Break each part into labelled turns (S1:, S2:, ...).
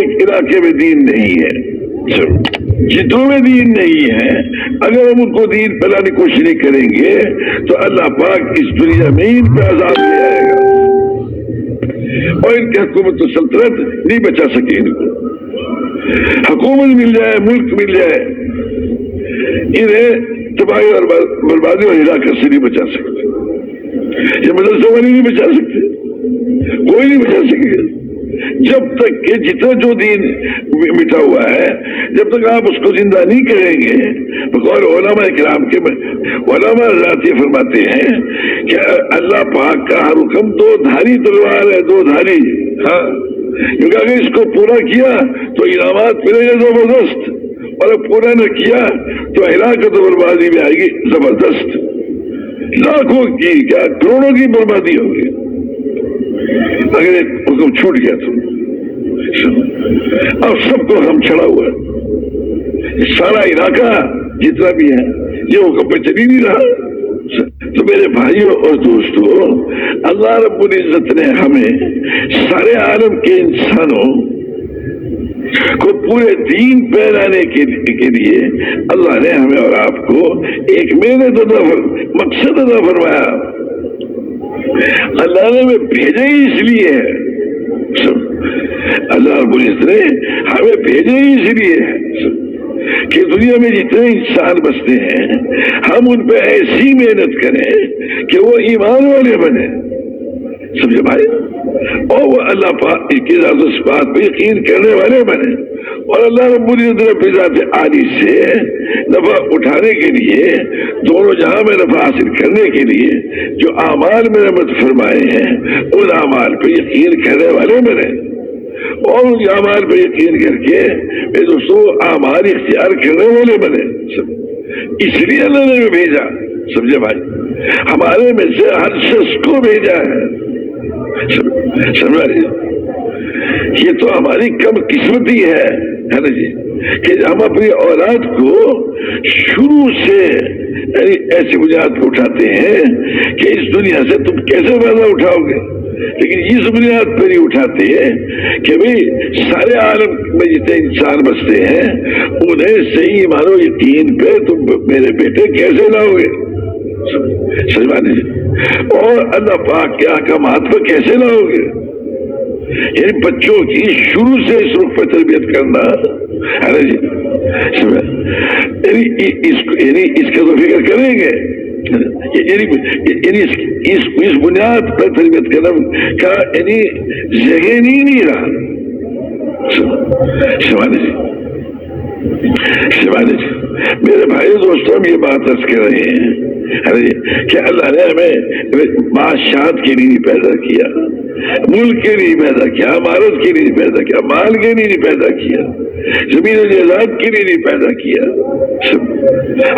S1: ایک علاقے میں دین نہیں ہے، جتنوں میں دین نہیں ہے، اگر ہم ان کو دین پھیلانے کی کوشش نہیں کریں گے تو اللہ پاک اس دنیا میں ان پہ عذاب لے آئے گا، اور ان کی حکومت و سلطنت نہیں بچا سکے۔ ان کو حکومت مل جائے، ملک مل جائے، انہیں تباہی اور بربادی اور ہلاکت سے نہیں بچا سکتے۔ یہ مدرسے والے نہیں بچا سکتے، کوئی نہیں بچا سکے گا، جب تک کہ جتنا جو دین مٹا ہوا ہے جب تک آپ اس کو زندہ نہیں کریں گے۔ بقول علماء کرام کے علماء حضرات یہ فرماتے ہیں کہ اللہ پاک کا ہر حکم دو دھاری تلوار ہے، دو دھاری، ہاں، کیونکہ اگر اس کو پورا کیا تو انعامات ملیں گے زبردست، اور اب پورا نہ کیا تو ہلاکت و بربادی بھی آئے گی زبردست، لاکھوں کی کیا کروڑوں کی بربادی ہوگی اگر ایک حکم چھوٹ گیا تو۔ اب سب کو ہم چھڑا ہوا ہے، سارا علاقہ جتنا بھی ہے یہ حکم پہ چل ہی نہیں رہا۔ تو میرے بھائیوں اور دوستوں، اللہ رب العزت نے ہمیں سارے عالم کے انسانوں کو پورے دین پھیلانے کے لیے اللہ نے ہمیں اور آپ کو ایک محنت مقصد ادا فرمایا۔ اللہ نے ہمیں بھیجا ہی اس لیے ہے، اللہ رب العزت نے ہمیں بھیجا ہی اس لیے ہے کہ دنیا میں جتنے انسان بستے ہیں ہم ان پہ ایسی محنت کریں کہ وہ ایمان والے بنے، سمجھے بھائی، اور وہ اللہ پاک کی ذات و صفات پہ یقین کرنے والے بنے، اور اللہ رب العزت نے اپنی ذات عالی سے نفع اٹھانے کے لیے، دونوں جہاں میں نفع حاصل کرنے کے لیے جو اعمال میں رحمت فرمائے ہیں ان اعمال پہ یقین کرنے والے بنے، اور ان اعمال پہ یقین کر کے میرے دوستوں اعمال اختیار کرنے والے بنے۔ اس لیے اللہ نے بھیجا، سمجھے بھائی، ہمارے میں سے ہر شخص کو بھیجا ہے، سمجھ رہے؟ یہ تو ہماری کم قسمتی ہے نا جی، کہ ہم اپنی اولاد کو شروع سے یعنی ایسی بنیاد پہ اٹھاتے ہیں کہ اس دنیا سے تم کیسے فائدہ اٹھاؤ گے، لیکن اس بنیاد پہ نہیں اٹھاتے ہیں کہ بھئی سارے عالم میں جتنے انسان بستے ہیں انہیں صحیح مانو یقین پہ تم میرے بیٹے کیسے لاؤ گے، سمجھانے جی، اور اللہ پاک کے احکامات پہ کیسے لاؤ گے۔ یعنی بچوں کی شروع سے اس رخ پہ تربیت کرنا ہے نا جی، یعنی اس کا تو فکر کریں گے، یعنی اس بنیاد پر تربیت کرنا کا یعنی ذہن ہی نہیں رہا، سمجھے جی۔ میرے بھائی دوستوں ہم یہ بات عرض کر رہے ہیں کہ اللہ نے ہمیں معاشیات کے لیے پیدا کیا، ملک کے لیے پیدا کیا، عمارت کے لیے پیدا کیا، مال کے لیے پیدا کیا، زمین و جائیداد کے لیے پیدا کیا۔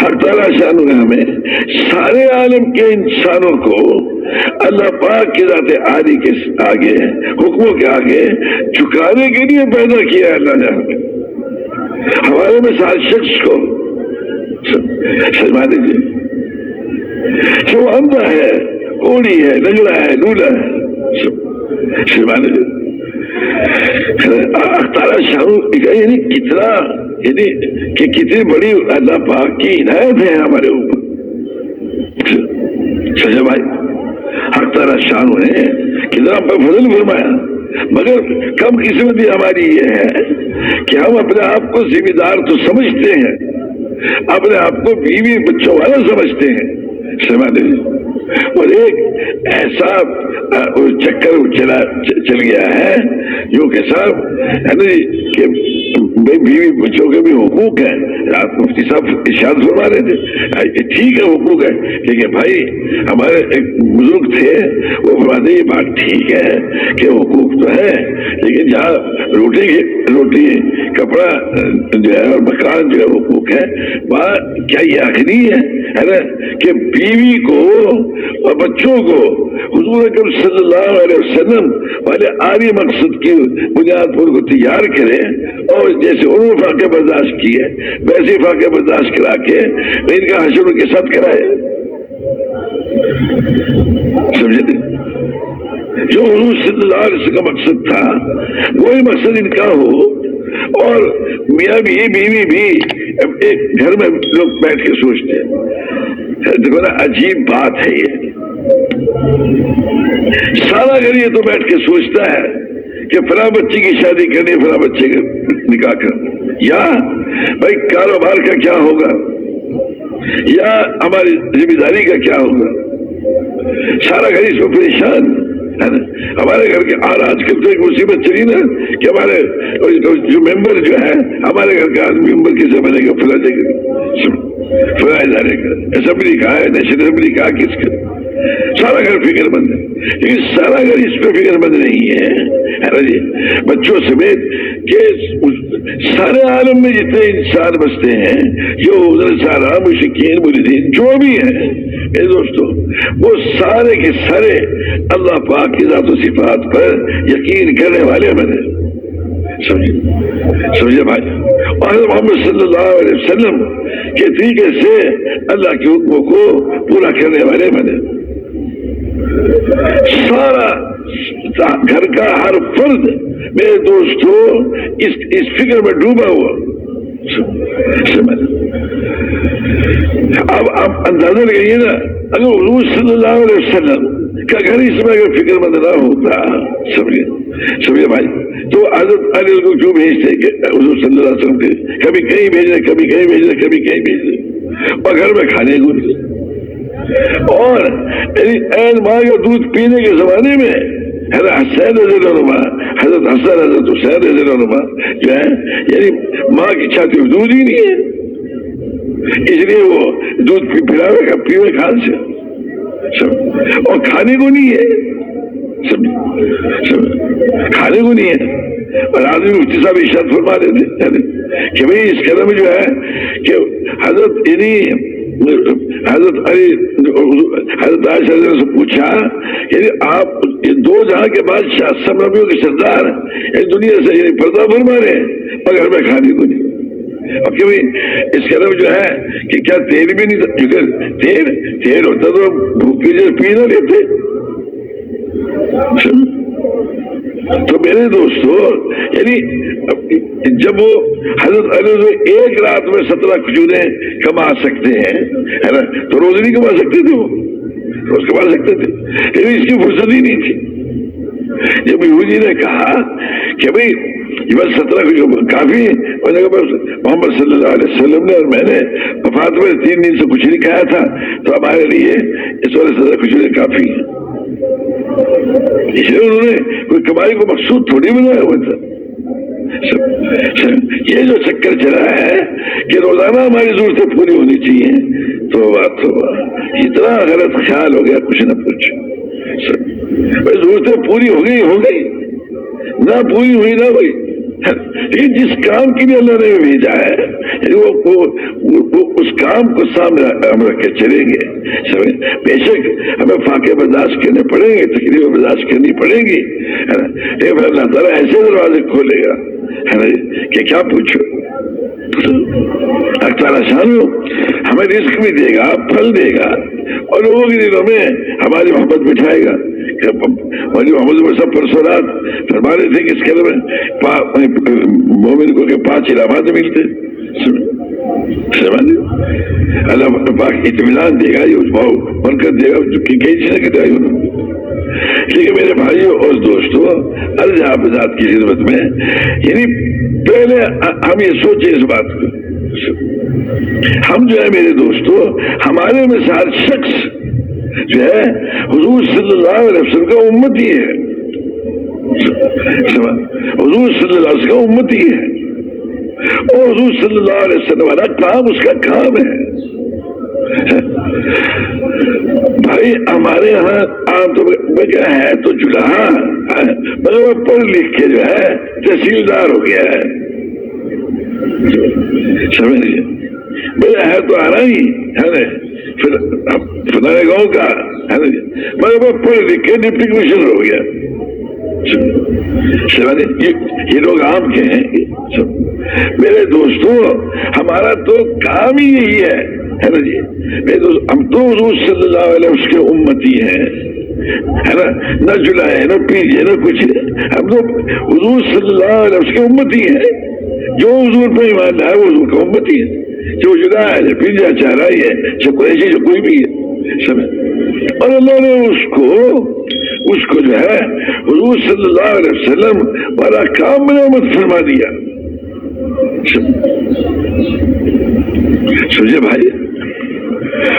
S1: حق تعالیٰ شان نے ہمیں سارے عالم کے انسانوں کو اللہ پاک کی ذات عالی کے آگے، حکموں کے آگے جھکانے کے لیے پیدا کیا۔ اللہ نے ہمارے میں سات شخص کو سلما دیجیے، جو اندھا ہے، کوڑی ہے، لنگڑا ہے، لولا ہے، سلما دیجیے۔ تعالیٰ شاہ یعنی کتنا، یعنی کہ کتنی بڑی اللہ پاک کی عنایت ہے ہمارے اوپر، سجا بھائی۔ حق تعالیٰ شاہ نے کتنا فضل فرمایا، مگر کم قسمتی ہماری یہ ہے کہ ہم اپنے آپ کو ذمہ دار تو سمجھتے ہیں، اپنے آپ کو بیوی بچوں والا سمجھتے ہیں، سمجھ لیجیے، اور ایک ایسا چکر چل گیا ہے جو کہ صاحب ہے نا کہ بیوی بچوں کے بھی حقوق ہیں۔ رات مفتی صاحب ارشاد فرما رہے تھے، ٹھیک ہے حقوق ہے، لیکن بھائی ہمارے ایک بزرگ تھے وہ فرماتے یہ بات ٹھیک ہے کہ حقوق تو ہے، لیکن جہاں روٹی کپڑا جو ہے اور مکان جو ہے حقوق ہے، وہاں کیا یہ آخری ہے نا کہ بیوی کو اور بچوں کو حضور اکرم صلی اللہ علیہ وسلم والے عالی مقصد کی بنیاد پر کو تیار کرے، اور جیسے انہوں نے فاقے برداشت کیے ویسے فاقے برداشت کرا کے ان کا حشر کے ساتھ کرائے، سمجھے؟ جو حضور صلی اللہ علیہ وسلم کا مقصد تھا وہی مقصد ان کا ہو، اور میاں بھی بیوی بھی ایک گھر میں لوگ بیٹھ کے سوچتے ہیں۔ دیکھو نا عجیب بات ہے یہ، سارا گھر یہ تو بیٹھ کے سوچتا ہے کہ فلاں بچی کی شادی کرنی، فلاں بچے کا نکاح کرنا، یا بھائی کاروبار کا کیا ہوگا، یا ہماری ذمہ داری کا کیا ہوگا، سارا گھر اس میں پریشان ہے نا۔ ہمارے گھر کے اور آج کل تو ایک مصیبت چلی نا کہ ہمارے جو ممبر جو ہے ہمارے گھر کا آدمی ممبر کسے بنے گا، فلاں ادارے کا، اسمبلی کا ہے، نیشنل اسمبلی کا، کس کا، سارا گھر فکر مند ہے۔ لیکن سارا گھر اس پہ فکر مند نہیں ہے جی، بچوں سمیت کہ سارے عالم میں جتنے انسان بستے ہیں، جو سارا مشرکین مریدین جو بھی ہیں میرے دوستوں، وہ سارے کے سارے اللہ پاک کی ذات و صفات پر یقین کرنے والے بنے، سمجھے بھائی، اور محمد صلی اللہ علیہ وسلم کے طریقے سے اللہ کے حکموں کو پورا کرنے والے بنے۔ سارا گھر کا ہر فرد میرے دوستوں اس فکر میں ڈوبا ہوا۔ اب آپ اندازہ لگائیے نا، اگر حضور صلی اللہ علیہ وسلم کا گھر اس میں اگر فکر مند نہ ہوتا، سمجھے بھائی، تو حضرت علی کو کیوں بھیجتے کہ حضور صلی اللہ علیہ وسلم کے کبھی کہیں بھیجنے، کبھی کہیں بھیجنے، کبھی کہیں بھیجنے، اور گھر میں کھانے کو نہیں، اور این ماں کا دودھ پینے کے زمانے میں حضرت حسین رضی اللہ عنہ، حضرت حسن، حضرت حسین رضی اللہ عنہ جو ہے، یعنی ماں کی چھاتی میں دودھ ہی نہیں ہے، اس لیے وہ دودھ پلاوے گا، پیوے کھان سے، اور کھانے کو نہیں ہے، کھانے کو نہیں ہے۔ اور آدمی مفتی صاحب ارشاد فرما دیتے کہ بھئی اس قدم جو ہے کہ حضرت یعنی حضرت علی حضرت عائشہ سے پوچھا کہ آپ دو جہاں کے بادشاہ، سب نبیوں کے سردار اس دنیا سے یعنی پردہ فرما رہے ہیں اور گھر میں کھانے کو نہیں، اور کہ اس قدم جو ہے کہ کیا تیل بھی نہیں، کیونکہ تیل ہوتا تو بھوک کی پی نہ لیتے۔ تو میرے دوستو، یعنی جب وہ حضرت علی ایک رات میں 17 کھجوریں کما سکتے ہیں، ہے نا، تو روز نہیں کما سکتے تھے، وہ روز کما سکتے تھے، لیکن اس کی فرصت ہی نہیں تھی۔ جب یہودی نے کہا کہ بھئی یہ بس 17 کھجور کافی ہے، محمد صلی اللہ علیہ وسلم نے اور میں نے وفات میں 3 دن سے کچھ نہیں کھایا تھا، تو ہمارے لیے اس والے 17 کھجوریں کافی ہیں۔ اس لیے انہوں نے کوئی کمائی کو مقصود تھوڑی بنایا ہوا تھا۔ یہ جو چکر چلا ہے کہ روزانہ ہماری ضرورتیں پوری ہونی چاہیے، تو بات تو اتنا غلط خیال ہو گیا کچھ نہ پوچھو۔ ضرورتیں پوری ہو گئی، نہ پوری ہوئی نہ ہوئی، لیکن جس کام کے لیے اللہ نے بھیجا ہے وہ اس کام کو سامنے ہم رکھ کے چلیں گے۔ بے شک ہمیں فاقے برداشت کرنے پڑیں گے، تکلیفیں برداشت کرنی پڑیں گی، لیکن اللہ تعالیٰ ایسے دروازے کھولے گا ہے نا کہ کیا پوچھو۔ اللہ تعالیٰ شانو ہمیں رزق بھی دے گا، پھل دے گا، اور لوگوں کے دلوں میں ہماری محبت بٹھائے گا۔ محمد صاحب پرسوں رات فرما رہے تھے کہ اس کے مومن کو کہ 5 علامات ملتے، اللہ پاک اطمینان دے گا، یہ برکت دے گا، جو کئی چیزیں کتائی انہوں نے۔ لیکن میرے بھائیوں اور دوستوں، عرض حافظات کی خدمت میں، یعنی پہلے ہم یہ سوچیں اس بات کو، ہم جو ہے میرے دوستوں، ہمارے میں سے ہر شخص جو ہے حضور صلی اللہ علیہ وسلم کا امتی ہے، حضور صلی اللہ علیہ وسلم کا امتی ہے، اور حضور صلی اللہ علیہ وسلم والا کام اس کا کام ہے۔ بھائی ہمارے یہاں عام طور پر کیا ہے تو جلہا مگر وہ پڑھ لکھ کے جو ہے تحصیلدار ہو گیا ہے، سمجھ لیجیے، میرا ہے تو آنا ہی ہے نا، فلاں گاؤں کا ہے نا، مگر وہ پڑھ لکھ کے ڈپٹی کمشنر ہو گیا۔ یہ لوگ عام کے ہیں۔ میرے دوستوں ہمارا تو کام ہی یہی ہے نا جی، میرے دوست، ہم تو حضور صلی اللہ علیہ وسلم کے امتی ہیں، ہے نا، نہ جلائے نہ پیجے نہ کچھ، ہم تو حضور صلی اللہ علیہ وسلم کے امتی ہیں، جو حضور پہ ایمان لائے وہ حضور کا امتی ہے، جو جلا ہے پیجا چاہ رہا ہے جو قریشی جو کوئی بھی ہے سمجھ۔ اور اللہ نے اس کو جو ہے حضور صلی اللہ علیہ وسلم والا کام منعمت فرما دیا۔ سمجھے بھائی،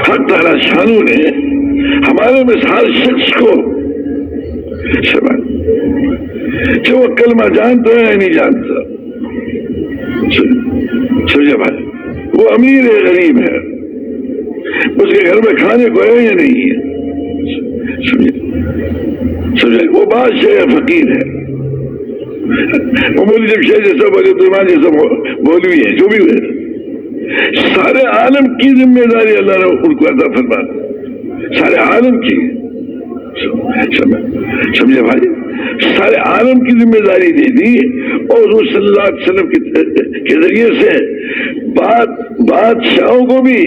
S1: حق تعالیٰ شانوں نے ہمارے میں ہر شخص کو سمجھ، جو وہ کلمہ جانتا ہے نہیں جانتا، سمجھے بھائی، وہ امیر ہے غریب ہے، اس کے گھر میں کھانے کو ہے یا نہیں ہے، سمجھے، وہ بادشاہ ہے فقیر ہے، وہ مولوی جمشید جیسا مولوی عبدالرحمان جیسا مولوی ہے، جو بھی ہے، سارے عالم کی ذمہ داری اللہ نے ان کو عطا فرما، سارے عالم کی، سمجھے بھائی، سارے عالم کی ذمہ داری دے دی، اور حضور صلی اللہ علیہ وسلم کے ذریعے سے بادشاہوں کو بھی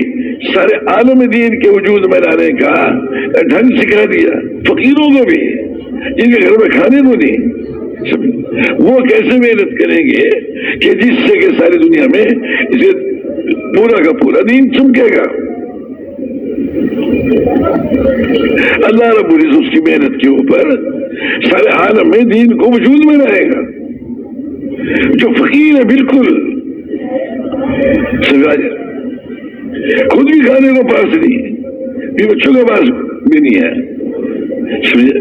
S1: سارے عالم دین کے وجود میں لانے کا ڈھنگ سکھا دیا، فقیروں کو بھی جن کے گھر میں کھانے کو نہیں، وہ کیسے محنت کریں گے کہ جس سے کہ ساری دنیا میں اسے پورا کا پورا دین چمکے گا۔ اللہ رب العزت اس کی محنت کے اوپر سارے عالم میں دین کو وجود میں رہے گا۔ جو فقیر ہے بالکل خود بھی کھانے کو پاس نہیں، بھی بچوں کے پاس بھی نہیں ہے، سمجھے،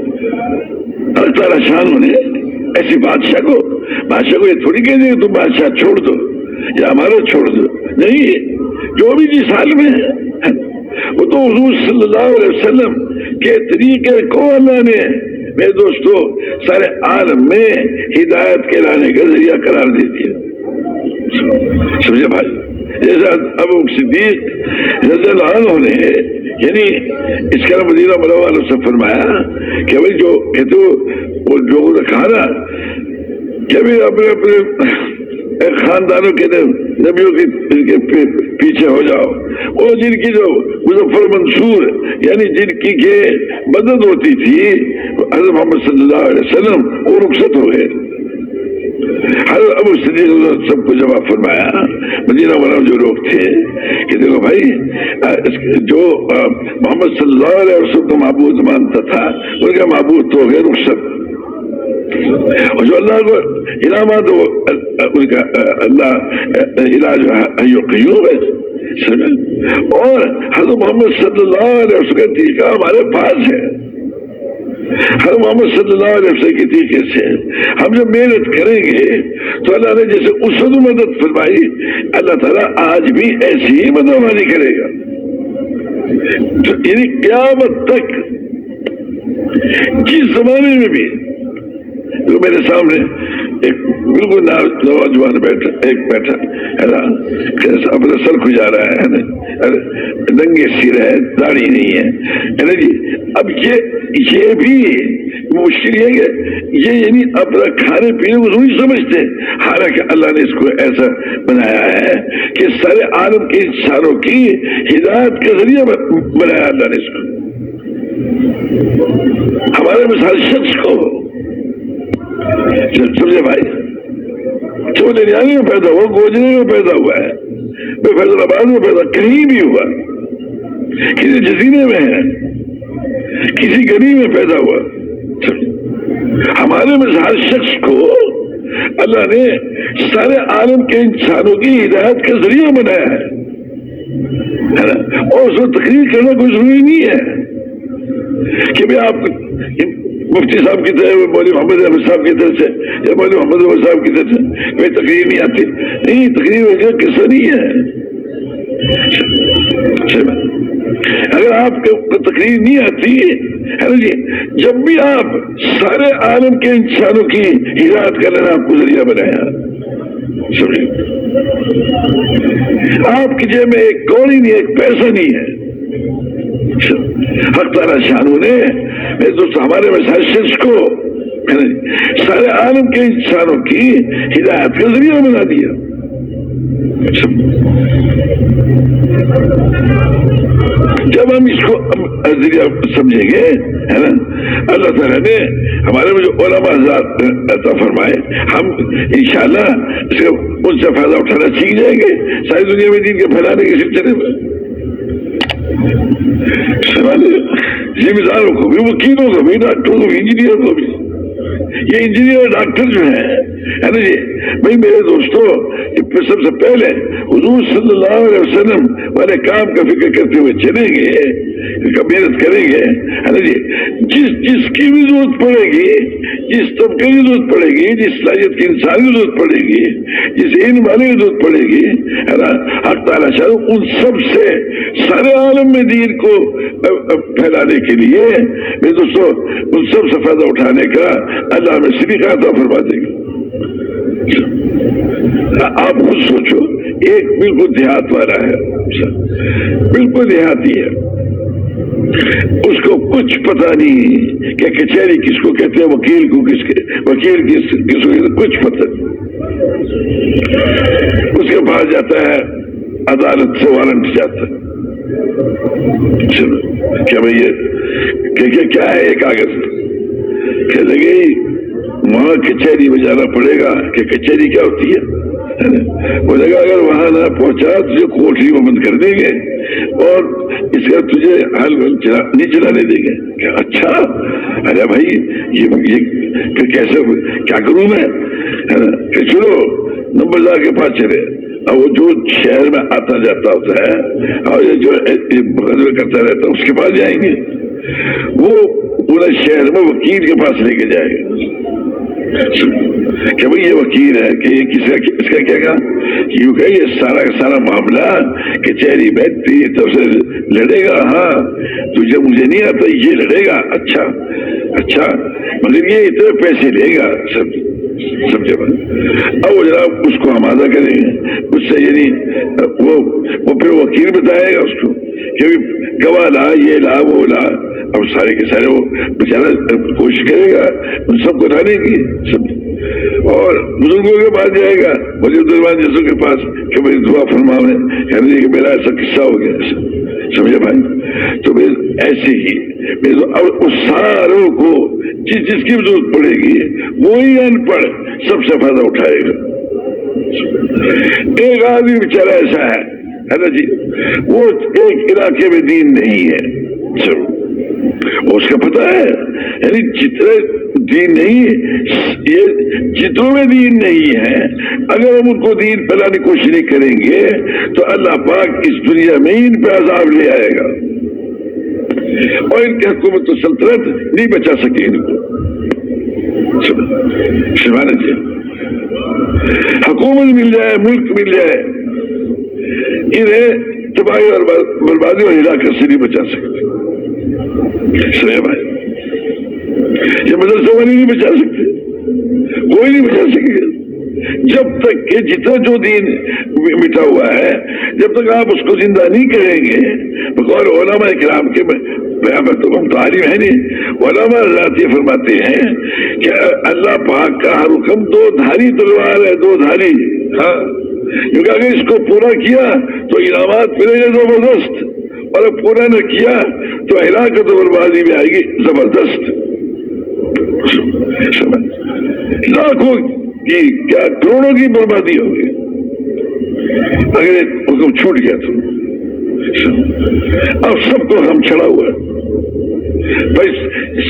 S1: اللہ تعالیٰ شانوں نے ایسی بادشاہ کو یہ تھوڑی کہہ دیں تم بادشاہ چھوڑ دو یا ہمارا چھوڑ دو، نہیں، جو بھی جس حال میں ہے وہ تو حضور صلی اللہ علیہ وسلم کے طریقے کو اللہ نے میرے دوستو سارے عالم میں ہدایت کے لانے کا ذریعہ قرار دے دیا، سمجھے بھائی۔ جیسا ابو صدیق رضی اللہ عنہ نے یعنی اس کا مدینہ منورہ سے فرمایا کہ بھائی جو کہتے وہ لوگوں نے کھانا کہ بھی اپنے خاندانوں کے نبیوں کے پیچھے ہو جاؤ، اور جن کی جو مظفر منصور یعنی جن کی کہ مدد ہوتی تھی حضرت محمد صلی اللہ علیہ وسلم، وہ رخصت ہو گئے۔ حضرت ابو صدیق سب کو جواب فرمایا، مدینہ منورہ جو لوگ تھے کہ دیکھو بھائی جو محمد صلی اللہ علیہ وسلم کو معبود مانتا تھا ان کا معبود تو ہو گئے رخصت، اور جو اللہ کو انعامات ان کا اللہ علاج حی و قیوم ہے، اور حضرت محمد صلی اللہ علیہ وسلم کا طریقہ ہمارے پاس ہے، حضرت محمد صلی اللہ علیہ وسلم کے طریقے سے ہم جب محنت کریں گے تو اللہ نے جیسے اس وقت مدد فرمائی اللہ تعالیٰ آج بھی ایسی ہی مدد ہماری کرے گا، یعنی قیامت تک جس زمانے میں بھی۔ تو میرے سامنے ایک بالکل نوجوان بیٹھا ہے نا، اپنا سر کھجا رہا ہے، ننگے سر ہے، داڑھی نہیں ہے نا جی۔ اب یہ بھی مشکل ہے کہ یہ یعنی اپنا کھانے پینے کو ضروری سمجھتے، حالانکہ اللہ نے اس کو ایسا بنایا ہے کہ سارے عالم کے انسانوں کی ہدایت کا ذریعہ بنایا اللہ نے اس کو، ہمارے مثال شخص کو سمجھے بھائی، جو لدھیانوی میں پیدا ہوا، گوجرے میں پیدا ہوا ہے، میں فیصل آباد میں پیدا، کہیں بھی ہوا، کسی جزیرے میں ہے، کسی گلی میں پیدا ہوا، ہمارے میں ہر شخص کو اللہ نے سارے عالم کے انسانوں کی ہدایت کا ذریعہ بنایا ہے نا، اور اس کو تقریر کرنا کوئی ضروری نہیں ہے کہ بھائی آپ مفتی صاحب کی طرف، مولوی محمد احمد صاحب کی طرف سے یا مولوی محمد احمد صاحب کی طرف سے کوئی تقریر نہیں آتی، نہیں، تقریر وغیرہ قصہ نہیں ہے۔ اگر آپ کو تقریر نہیں آتی ہے نا جی، جب بھی آپ سارے عالم کے انسانوں کی ہدایت کرنے نے آپ کو ذریعہ بنایا، آپ کی جیب میں ایک کوڑی نہیں، ایک پیسہ نہیں ہے، حق تعالیٰ شانوں نے میرے دوست ہمارے میں ہر شخص کو سارے عالم کے انسانوں کی ہدایت کا ذریعہ بنا دیا، جب ہم اس کو ذریعہ سمجھیں گے ہے نا، اللہ تعالیٰ نے ہمارے میں جو علماء حضرات عطا فرمائے، ہم انشاءاللہ ان سے فائدہ اٹھانا سیکھ جائیں گے ساری دنیا میں دین کے پھیلانے کے سلسلے میں. ذمہ داروں کو بھی، وکیلوں کو بھی، ڈاکٹروں کو بھی، انجینئر کو بھی. یہ انجینئر ڈاکٹر جو ہے نا جی بھائی میرے دوستوں، سب سے پہلے حضور صلی اللہ علیہ وسلم والے کام کا فکر کرتے ہوئے چلیں گے، محنت کریں گے ہے نا جی. جس کی بھی ضرورت پڑے گی، جس طبقے کی ضرورت پڑے گی، جس صلاحیت کی انسان کی ضرورت پڑے گی، جس علم والے کی ضرورت پڑے گی ہے نا، حق تعالیٰ شاید ان سب سے سارے عالم میں دین کو پھیلانے کے لیے میرے دوستوں ان سب سے فائدہ اٹھانے کا اللہ ہمیں صدیقہ عطا فرما دے گا. آپ خود سوچو، ایک بالکل دیہات والا ہے، بالکل دیہاتی ہے، اس کو کچھ پتا نہیں کہ کچہری کس کو کہتے ہیں، وکیل کو کس کے، وکیل کس کو کچھ پتہ نہیں. اس کے پاس جاتا ہے، عدالت سے وارنٹ جاتا ہے، کیا بھائی کیا ہے یہ کاغذ، کہ لگے وہاں کچہری میں جانا پڑے گا. کہ کچہری کیا ہوتی ہے؟ وہ جگہ اگر وہاں نہ پہنچا تجھے کوٹری میں بند کر دیں گے اور اس کا تجھے حل نہیں چلانے دیں گے. کہ اچھا، ارے بھائی یہ کیسے کیا کروں میں؟ کہ چلو نمبردار کے پاس چلے. اور وہ جو شہر میں آتا جاتا ہوتا ہے اور یہ جو مقدمے کرتا رہتا ہے اس کے پاس جائیں گے. وہ پورا شہر میں وکیل کے پاس لے کے جائے گا کہ بھئی یہ وکیل ہے کہ یہ اس کا کیا کہا، کیوں کہ یہ سارا کا سارا معاملہ کچہری بیٹھتی تو سے لڑے گا. ہاں تجھے مجھے نہیں آتا، یہ لڑے گا. اچھا مگر یہ اتنے پیسے لے گا سب جگہ. اب وہ جناب اس کو آمادہ کریں گے اس سے، یعنی وہ پھر وکیل بتائے گا اس کو کہ گواہ لا، یہ لا، وہ لا. اب سارے کے سارے وہ بیچارہ کوشش کرے گا ان سب کو لانے کی سب، اور بزرگوں کے پاس جائے گا، وزیر دربان جیسوں کے پاس کہ بھائی دعا فرماؤ کہ میرا ایسا قصہ ہو گیا. سمجھے بھائی؟ تو ایسے ہی اب اس ساروں کو جس کی ضرورت پڑے گی وہی ان پڑھ سب سے فائدہ اٹھائے گا. ایک آدمی بیچارہ ایسا ہے نا جی، وہ ایک علاقے میں دین نہیں ہے، اس کا پتہ ہے، یعنی جتنے دین نہیں، یہ جتنوں میں دین نہیں ہے، اگر ہم ان کو دین پھیلانے کی کوشش نہیں کریں گے تو اللہ پاک اس دنیا میں ان پہ عذاب لے آئے گا اور ان کی حکومت و سلطنت نہیں بچا سکے ان کو. سمجھا جی، حکومت مل جائے، ملک مل جائے، انہیں تباہی اور بربادی اور ہلاکت سے نہیں بچا سکتے. یہ مدرسے والے نہیں بچا سکتے، کوئی نہیں بچا سکے جب تک کہ جتنا جو دین مٹا ہوا ہے جب تک آپ اس کو زندہ نہیں کریں گے. بقول علماء کرام کے تو ہم تعلیم ہے نہیں، علماء حضرات یہ فرماتے ہیں کہ اللہ پاک کا ہر حکم دو دھاری تلوار ہے، دو دھاری. ہاں، کیونکہ اگر اس کو پورا کیا تو انعامات ملیں گے زبردست، اور اب پورا نہ کیا تو ہلاکت و بربادی میں آئے گی زبردست. لاکھوں کی کیا کروڑوں کی بربادی ہوگی اگر ایک حکم چھوٹ گیا تو. اب سب کو ہم چڑھا ہوا ہے بھائی،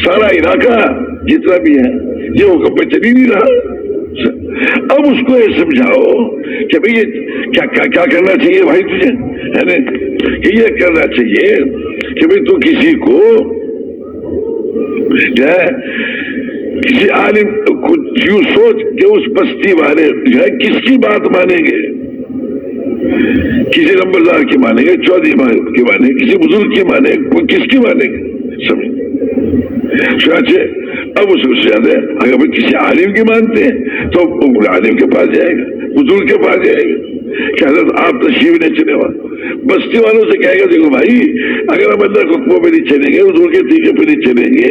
S1: سارا علاقہ جتنا بھی ہے یہ حکم پہ چل ہی نہیں رہا. اب اس کو یہ سمجھاؤ کہ بھئی یہ کیا کرنا چاہیے بھائی تجھے، ہے نا، کہ یہ کرنا چاہیے کہ بھئی تو کسی کو کسی عالم کو یوں سوچ کہ اس بستی والے جو ہے کس کی بات مانیں گے، کسی نمبردار کی مانیں گے، چودھری کی مانیں گے، کسی بزرگ کی مانیں گے، کس کی مانیں گے. سمجھ چاچے اب اس کو زیادہ اگر کسی عالم کی مانتے ہیں تو عالم کے پاس جائے گا، بزرگ کے پاس جائے گا کہ حضرت آپ تشریف نہیں چلے وہاں. بستی والوں سے کہے گا دیکھو بھائی اگر ہم اللہ کے حکموں پہ نہیں چلیں گے، حضور کے طریقے پہ نہیں چلیں گے،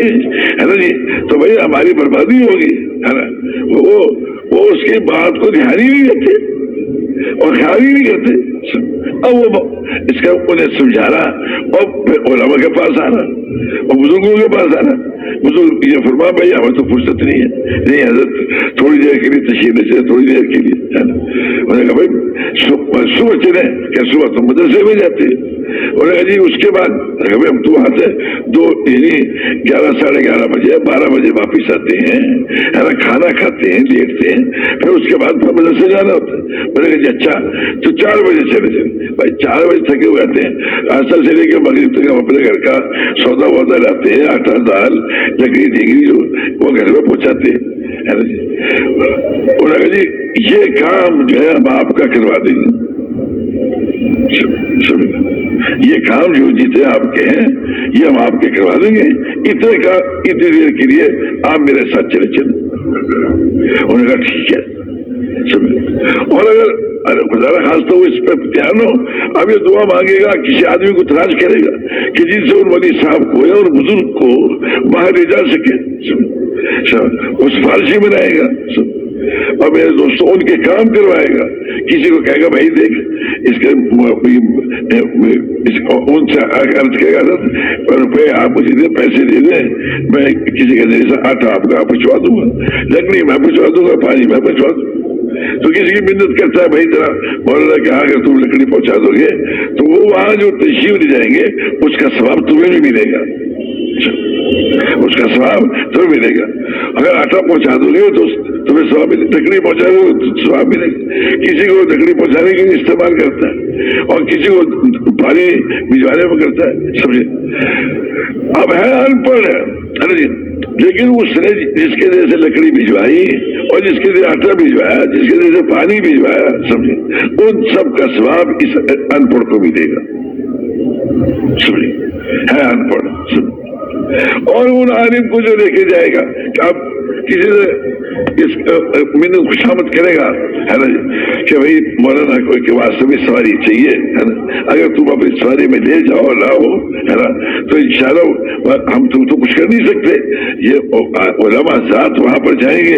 S1: ہے نا جی، تو بھائی ہماری بربادی ہوگی، ہے نا. وہ اس کی بات کو دھیان ہی نہیں دیتے. اور خیال ہی نہیں کرتے. اب وہ اس کا انہیں سمجھا رہا اور پھر علماء کے پاس آنا اور بزرگوں کے پاس آنا. بزرگ یہ فرما بھائی ہمیں تو فرصت نہیں ہے. نہیں حضرت تھوڑی دیر کے لیے تشریف لے چلے, تھوڑی دیر کے لیے. انہوں نے کہا بھائی صبح چلے, کیا صبح تو مدرسے میں جاتے ہیں؟ انہوں نے کہا جی اس کے بعد ہم تو وہاں سے 11 ساڑھے 11 بجے 12 بجے واپس آتے ہیں, کھانا کھاتے ہیں, لیٹتے ہیں, پھر اس کے بعد پھر مدرسے جانا ہوتا ہے. میں نے کہا جی اچھا تو 4 بجے چلے جائیں. بھائی 4 بجے تھکے ہوئے آتے ہیں, اصل سے لے کے مغرب تک ہم اپنے گھر کا سودا وودا لاتے ہیں, آٹا دال لکڑی دیگری جو وہ گھر میں پہنچاتے ہیں. انہوں نے کہا جی یہ کام جو ہے ہم آپ کا کروا دیں گے. یہ کام جو جیتے آپ کے ہیں یہ ہم آپ کے کروا دیں گے, اتنی دیر کے لیے آپ میرے ساتھ چلے چلیں. انہوں نے کہا ٹھیک ہے. اور اگر خدا خاص تو وہ اس پہ دھیان ہو, اب یہ دعا مانگے گا, کسی آدمی کو تلاش کرے گا کہ جن سے ان ولی صاحب کو اور بزرگ کو باہر لے جا سکے, اس فارسی بنائے گا اور میرے دوستوں ان کے کام کروائے گا. کسی کو کہے گا بھائی دیکھ اس کے ان سے عرض کرے گا روپے آپ مجھے دیں, پیسے دے دیں, میں کسی کے ذریعے سے آٹا آپ کا پہنچوا دوں گا, لکڑی میں پہنچوا دوں گا, پانی میں پہنچوا دوں گا. تو کسی کی منت کرتا ہے بھائی ذرا مولانا کہ اگر تم لکڑی پہنچا دو گے تو وہ وہاں جو تشریف لے جائیں گے اس کا ثواب تمہیں بھی ملے گا, اس کا ثواب تمہیں ملے گا. اگر آٹا پہنچا دو گے تو تمہیں ثواب ملے, لکڑی پہنچا دو تو ثواب ملے گا. کسی کو لکڑی پہنچانے کے لیے استعمال کرتا ہے اور کسی کو پانی بھجوانے میں کرتا ہے, سمجھے. اب ہے ان پڑھ ہے لیکن اس نے جس کے ذریعے سے لکڑی بھجوائی اور جس کے ذریعے آٹا بھجوایا, جس کے ذریعے سے پانی بھجوایا, سمجھے, ان سب کا ثواب اس ان پڑھ کو بھی دے گا. سمجھے ہے ان پڑھ. اور ان عالم کو جو لے کے جائے گا کہ اب کسی سے اس منت خوشامد کرے گا ہے نا کہ بھائی مولانا کوئی کے واسطے بھی سواری چاہیے ہے نا, اگر تم اپنی سواری میں لے جاؤ لاؤ ہے نا تو انشاءاللہ ہم تم تو کچھ کر نہیں سکتے. یہ علماء ذات وہاں پر جائیں گے,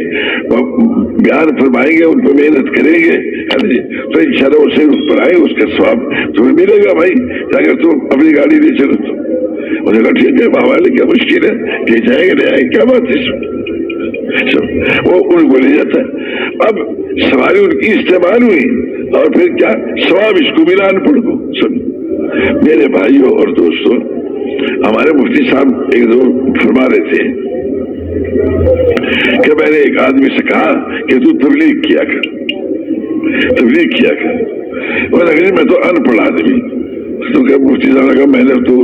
S1: بیان فرمائیں گے, ان پہ محنت کریں گے ہے نا جی, تو انشاءاللہ اسے اس پر آئے, اس کا ثواب تمہیں ملے گا بھائی اگر تم اپنی گاڑی لے چلو تو. انہوں نے کہا ٹھیک ہے بابا کیا مشکل ہے, لے جائیں گے لے آئیں گے, کیا بات ہے. وہ ان کو لے جاتا ہے. اب سواری ان کی استعمال ہوئی اور پھر کیا ثواب اس کو ملا ان پڑھ کو. سن میرے بھائیوں اور دوستوں, ہمارے مفتی صاحب ایک دو فرما رہے تھے کہ میں نے ایک آدمی سے کہا کہ تو تبلیغ کیا کر, تبلیغ کیا کر. میں تو ان پڑھ آدمی. تو کہ مفتی صاحب نے کہا میں نے تو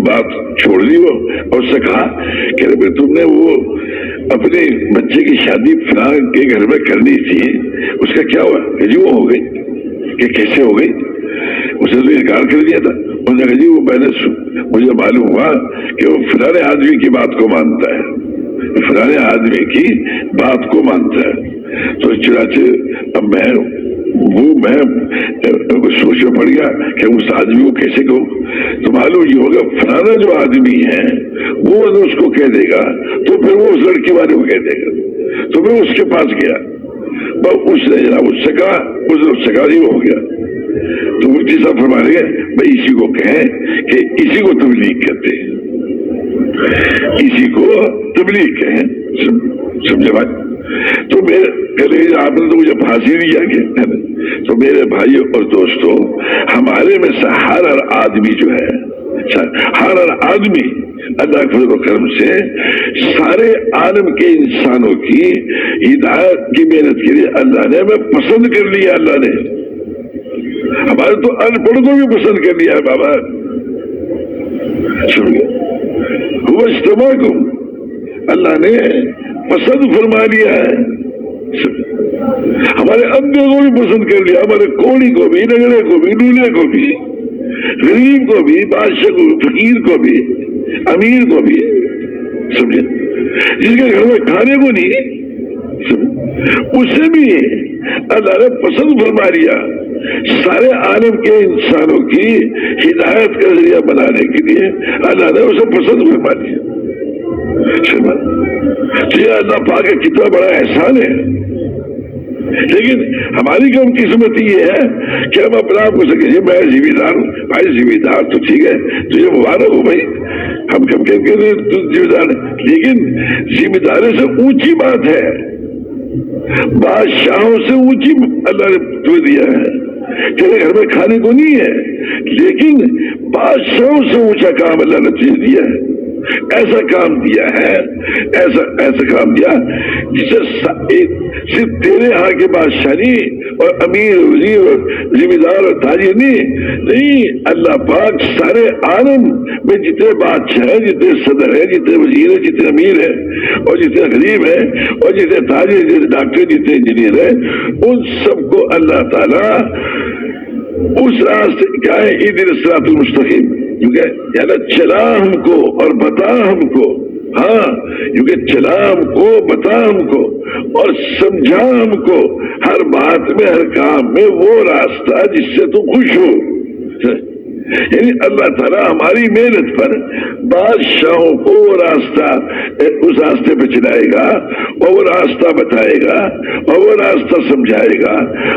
S1: بات چھوڑ دی وہ, اور سے کہا کہ تم نے وہ اپنے بچے کی شادی فلاں کے گھر میں کرنی تھی, اس کا کیا ہوا؟ کہ جی وہ ہو گئی. کہ کیسے ہو گئی؟ اسے تو انکار کر دیا تھا. انہوں نے کہا جی وہ میں نے مجھے معلوم ہوا کہ وہ فلاں آدمی کی بات کو مانتا ہے, فلاں آدمی کی بات کو مانتا ہے. تو چنانچہ اب میں سوچ میں پڑ گیا کہ اس آدمی کو کیسے کہوں. تو معلوم یہ ہوگا فلانا جو آدمی ہے وہ اگر اس کو کہہ دے گا تو پھر وہ اس لڑکی والے کو کہہ دے گا. تو میں اس کے پاس گیا, اس نے جناب اس سے کہا, اس نے اس سے کہا جی وہ ہو گیا. تو مفتی صاحب فرما رہے ہیں بھائی اسی کو کہیں کہ اسی کو تبلیغ کہتے ہیں, اسی کو تبلیغ کہیں. سمجھے بھائی. تو آپ نے تو مجھے پھانسی دیا کہ, تو میرے بھائیوں اور دوستوں ہمارے میں سے ہر آدمی جو ہے, ہر آدمی اللہ کے فضل و کرم سے سارے عالم کے انسانوں کی ہدایت کی محنت کے لیے اللہ نے ہمیں پسند کر لیا. اللہ نے ہمارے تو ان پڑھ کو بھی پسند کر لیا ہے بابا. وہ اجتماع کو اللہ نے پسند فرما لیا ہے. ہمارے اندھے کو بھی پسند کر لیا, ہمارے کوڑی کو بھی, نگڑے کو بھی, ڈولے کو بھی, غریب کو بھی, بادشاہ کو, فقیر کو بھی, امیر کو بھی. سمجھے جس کے گھر میں کھانے کو نہیں اسے بھی اللہ نے پسند فرما لیا. سارے عالم کے انسانوں کی ہدایت کا ذریعہ بنانے کے لیے اللہ نے اسے پسند فرما لیا. اللہ پاک کا کتنا بڑا احسان ہے. لیکن ہماری کم قسمت یہ ہے کہ ہم اپنے آپ کو سکے میں ذمہ دار ہوں. بھائی ذمہ دار تو ٹھیک ہے, تجھے مبارک ہو بھائی, ہم کب کہتے ہیں تو ذمہ دار ہے, لیکن ذمہ داری سے اونچی بات ہے, بادشاہوں سے اونچی اللہ نے تمہیں دیا ہے. تیرے گھر میں کھانے کو نہیں ہے, لیکن بادشاہوں سے اونچا کام اللہ نے تجھے دیا ہے. ایسا کام دیا ہے, ایسا کام دیا جسے صرف تیرے ہاں کے بادشاہ نہیں اور امیر وزیر اور ذمہ دار اور تاجر نہیں, اللہ پاک سارے عالم میں جتنے بادشاہ ہیں, جتنے صدر ہیں, جتنے وزیر ہیں, جتنے امیر ہیں اور جتنے غریب ہیں اور جتنے تاجر, جتنے ڈاکٹر, جتنے انجینئر ہیں, ان سب کو اللہ تعالیٰ اس راستے کیا ہے اہدنا الصراط المستقیم, کیونکہ چلا ہم کو اور بتا ہم کو, ہاں کیونکہ چلا ہم کو, بتا ہم کو اور سمجھا ہم کو ہر بات میں, ہر کام میں وہ راستہ جس سے تو خوش ہو. یعنی اللہ تعالیٰ ہماری محنت پر بادشاہوں کو وہ راستہ, اس راستے پہ چلائے گا اور وہ راستہ بتائے گا اور وہ راستہ سمجھائے گا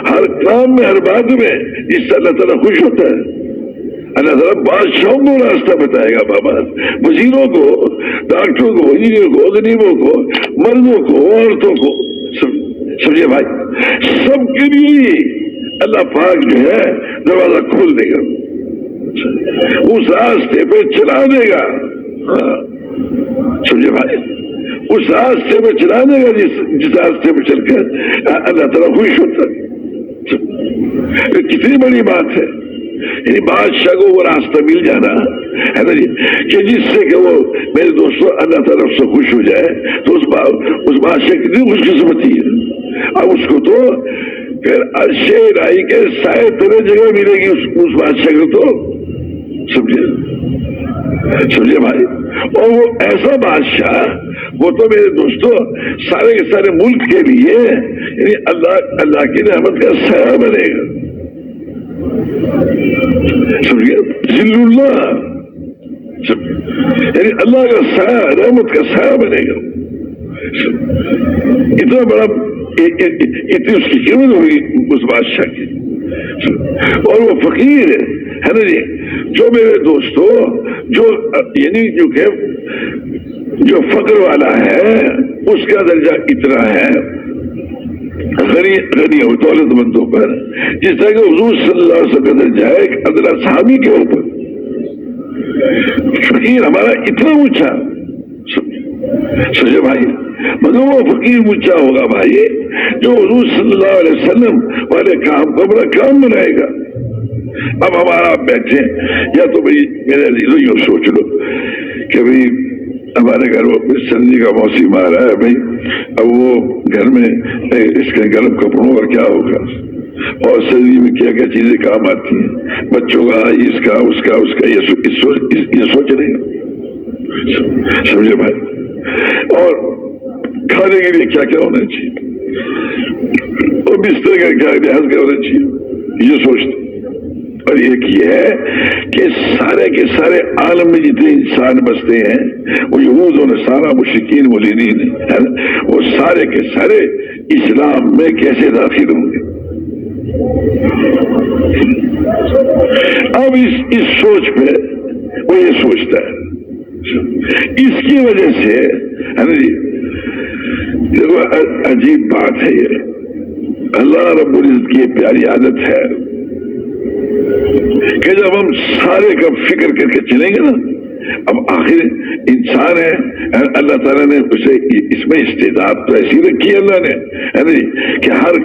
S1: ہر کام میں, ہر بات میں, جس سے اللہ تعالیٰ خوش ہوتا ہے. اللہ تعالیٰ بادشاہوں کو راستہ بتائے گا, بابا وزیروں کو, ڈاکٹروں کو, انجینئر کو, غریبوں کو, مردوں کو, عورتوں کو, سمجھے بھائی, سب کے لیے اللہ پاک جو ہے دروازہ کھول دے گا, اس راستے پہ چلا دے گا. سمجھے بھائی, اس راستے پہ چلا دے گا جس راستے پہ چل کر اللہ تعالیٰ خوش ہوتا ہے. کتنی بڑی بات ہے. یعنی بادشاہ کو وہ راستہ مل جانا ہے نا جی, کہ جس سے کہ وہ میرے دوستوں اللہ تعالیٰ سے خوش ہو جائے, تو اس بادشاہ کتنی خوش قسمتی ہے. اب اس کو تو پھر عرش الہی کے سائے تلے جگہ ملے گی اس بادشاہ کو, تو سمجھے بھائی. اور وہ ایسا بادشاہ, وہ تو میرے دوستوں سارے کے سارے ملک کے لیے یعنی اللہ کی رحمت کا سایہ بنے گا. سمجھے, ذل اللہ, یعنی اللہ کا سایہ, رحمت کا سایہ بنے گا. اتنا بڑا, اتنی اس کی قیمت ہوگی اس بادشاہ کی. اور وہ فقیر ہے نا جی, جو میرے دوستو جو یعنی جو فقر والا ہے اس کا درجہ اتنا ہے غنی اور دولت مندوں پر, جس طرح کہ حضور صلی اللہ علیہ وسلم کا درجہ ہے ایک ادنا صحابی کے اوپر. فقیر ہمارا اتنا اونچا, سمجھے بھائی, مگر وہ فقیر اونچا ہوگا بھائی جو حضور صلی اللہ علیہ وسلم والے کام کو بڑا کام بنائے گا. اب ہمارا آپ بیٹھے, یا تو بھائی میرے عزیزوں یوں سوچ لو کہ بھائی ہمارے گھر میں سردی کا موسم آ رہا ہے بھائی, اب وہ گھر میں اس کے گرم کپڑوں کا کیا ہوگا, اور سردی میں کیا کیا چیزیں کام آتی ہیں, بچوں کا, اس کا, اس کا, اس کا, یہ سوچ رہے ہیں. سمجھے بھائی, اور کھانے کے لیے کیا کیا ہونا چاہیے اور بستر کا کیا لحاظ کیا ہونا چاہیے, یہ سوچتے. اور ایک یہ ہے کہ سارے کے سارے عالم میں جتنے انسان بستے ہیں, وہ یہود و نصارا, مشرکین, ملحدین, وہ سارے کے سارے اسلام میں کیسے داخل ہوں گے. اب اس سوچ پہ وہ یہ سوچتا ہے, اس کی وجہ سے ہے نا جی, دیکھو عجیب بات ہے یہ, اللہ رب العزت کی پیاری عادت ہے کہ جب ہم سارے کا فکر کر کے چلیں گے نا, اب آخر انسان ہے, اللہ تعالیٰ نے اسے اس میں استعداد تو ایسی رکھی ہے اللہ نے کہ ہر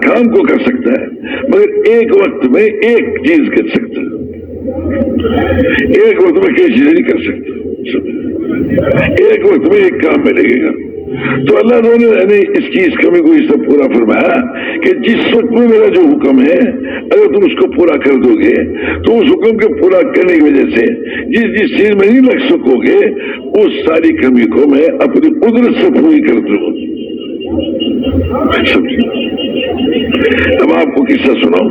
S1: کام کو کر سکتا ہے, مگر ایک وقت میں ایک چیز کر سکتا ہے, ایک وقت میں کئی چیزیں نہیں کر سکتا, ایک وقت میں ایک کام میں لگے گا. تو اللہ نے اس کی اس کمی کو اس سے پورا فرمایا کہ جس وقت میں میرا جو حکم ہے اگر تم اس کو پورا کر دو گے تو اس حکم کے پورا کرنے کی وجہ سے جس چیز میں نہیں لگ سکو گے اس ساری کمی کو میں اپنی قدرت سے پوری کر دوں. اب آپ کو قصہ سناؤں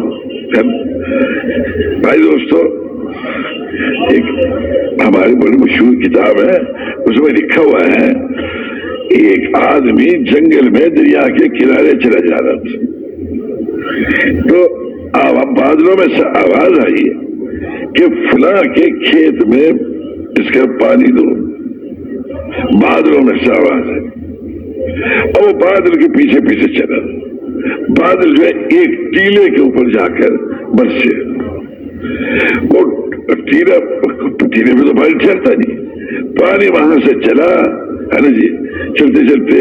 S1: بھائی دوستو, ایک ہماری بڑی مشہور کتاب ہے, اس میں لکھا ہوا ہے ایک آدمی جنگل میں دریا کے کنارے چلا جا رہا تھا، تو بادلوں میں سے آواز آئی کہ فلاں کے کھیت میں اس کا پانی دو۔ بادلوں میں سے آواز ہے اور وہ بادل کے پیچھے پیچھے چلا، بادل جو ہے ایک ٹیلے کے اوپر جا کر برسے، وہ ٹیلے میں تو پانی ٹھہرتا نہیں، پانی وہاں سے چلا ہے نا جی، چلتے چلتے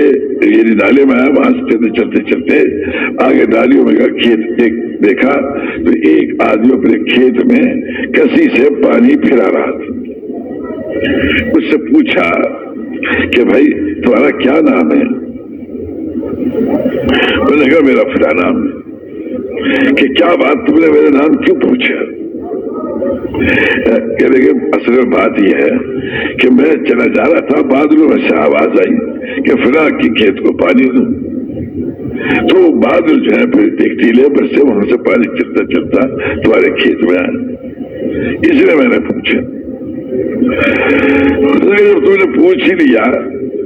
S1: یہ نالے میں آیا، وہاں سے چلتے چلتے آگے نالیوں میں کھیت ایک دیکھا تو ایک آدمی اپنے کھیت میں کسی سے پانی پھرا رہا تھا۔ اس سے پوچھا کہ بھائی تمہارا کیا نام ہے؟ میں نے کہا میرا فلاں نام ہے۔ کہ کیا بات، تم نے میرا نام کیوں پوچھا؟ کہ لیکن اصل میں بات یہ ہے کہ میں چلا جا رہا تھا، بادلوں میں سے آواز آئی کہ فلاں کی کھیت کو پانی دو، تو بادل جو ہے پھر ایک ٹیلے پر سے وہاں سے پانی چلتا چلتا تمہارے کھیت میں آیا، اس لیے میں نے پوچھا۔ جب تم نے پوچھ ہی لیا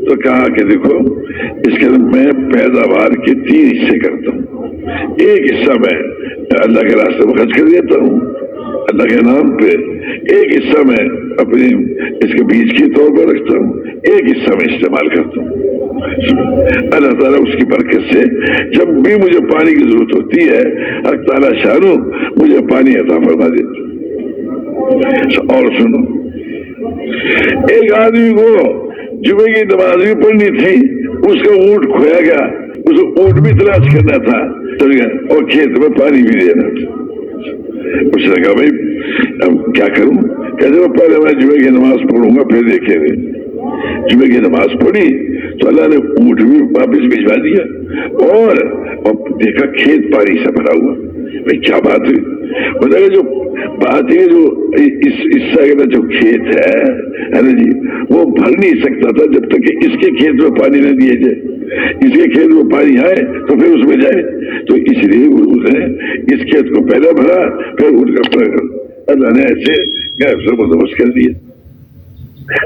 S1: تو کہا کہ دیکھو اس کے اندر میں پیداوار کے 3 حصے کرتا ہوں، ایک حصہ میں اللہ کے راستے میں خرچ کر دیتا ہوں اللہ کے نام پہ، ایک حصہ میں اپنی اس کے بیج کے طور پر رکھتا ہوں، ایک حصہ میں استعمال کرتا ہوں۔ اللہ تعالیٰ اس کی برکت سے جب بھی مجھے پانی کی ضرورت ہوتی ہے اللہ تعالیٰ شانو مجھے پانی عطا فرما دیتا۔ اور سنو، ایک آدمی کو جمعے کی نماز بھی پڑھنی تھی، اس کا اونٹ کھویا گیا، اس کو اونٹ بھی تلاش کرنا تھا اور کھیت میں پانی بھی دینا تھا۔ اس نے کہا بھائی اب کیا کروں؟ کہتے ہیں پہلے میں جمعے کی نماز پڑھوں گا پھر دیکھیں گے۔ جمعے کی نماز پڑھی تو اللہ نے اونٹ بھی واپس بھجوا دیا اور دیکھا کھیت پانی سے بھرا ہوا۔ بھائی کیا بات ہوئی؟ بتائیے جو بات ہے جو اس حصہ کا جو کھیت ہے نا جی، وہ بھر نہیں سکتا تھا جب تک کہ اس کے کھیت میں پانی نہ دیے جائے، اس کے کھیت میں پانی آئے تو پھر اس میں جائے، تو اس لیے اس نے اس کھیت کو پہلے بھرا پھر اٹھ کر اللہ نے ایسے بندوبست کر دیا۔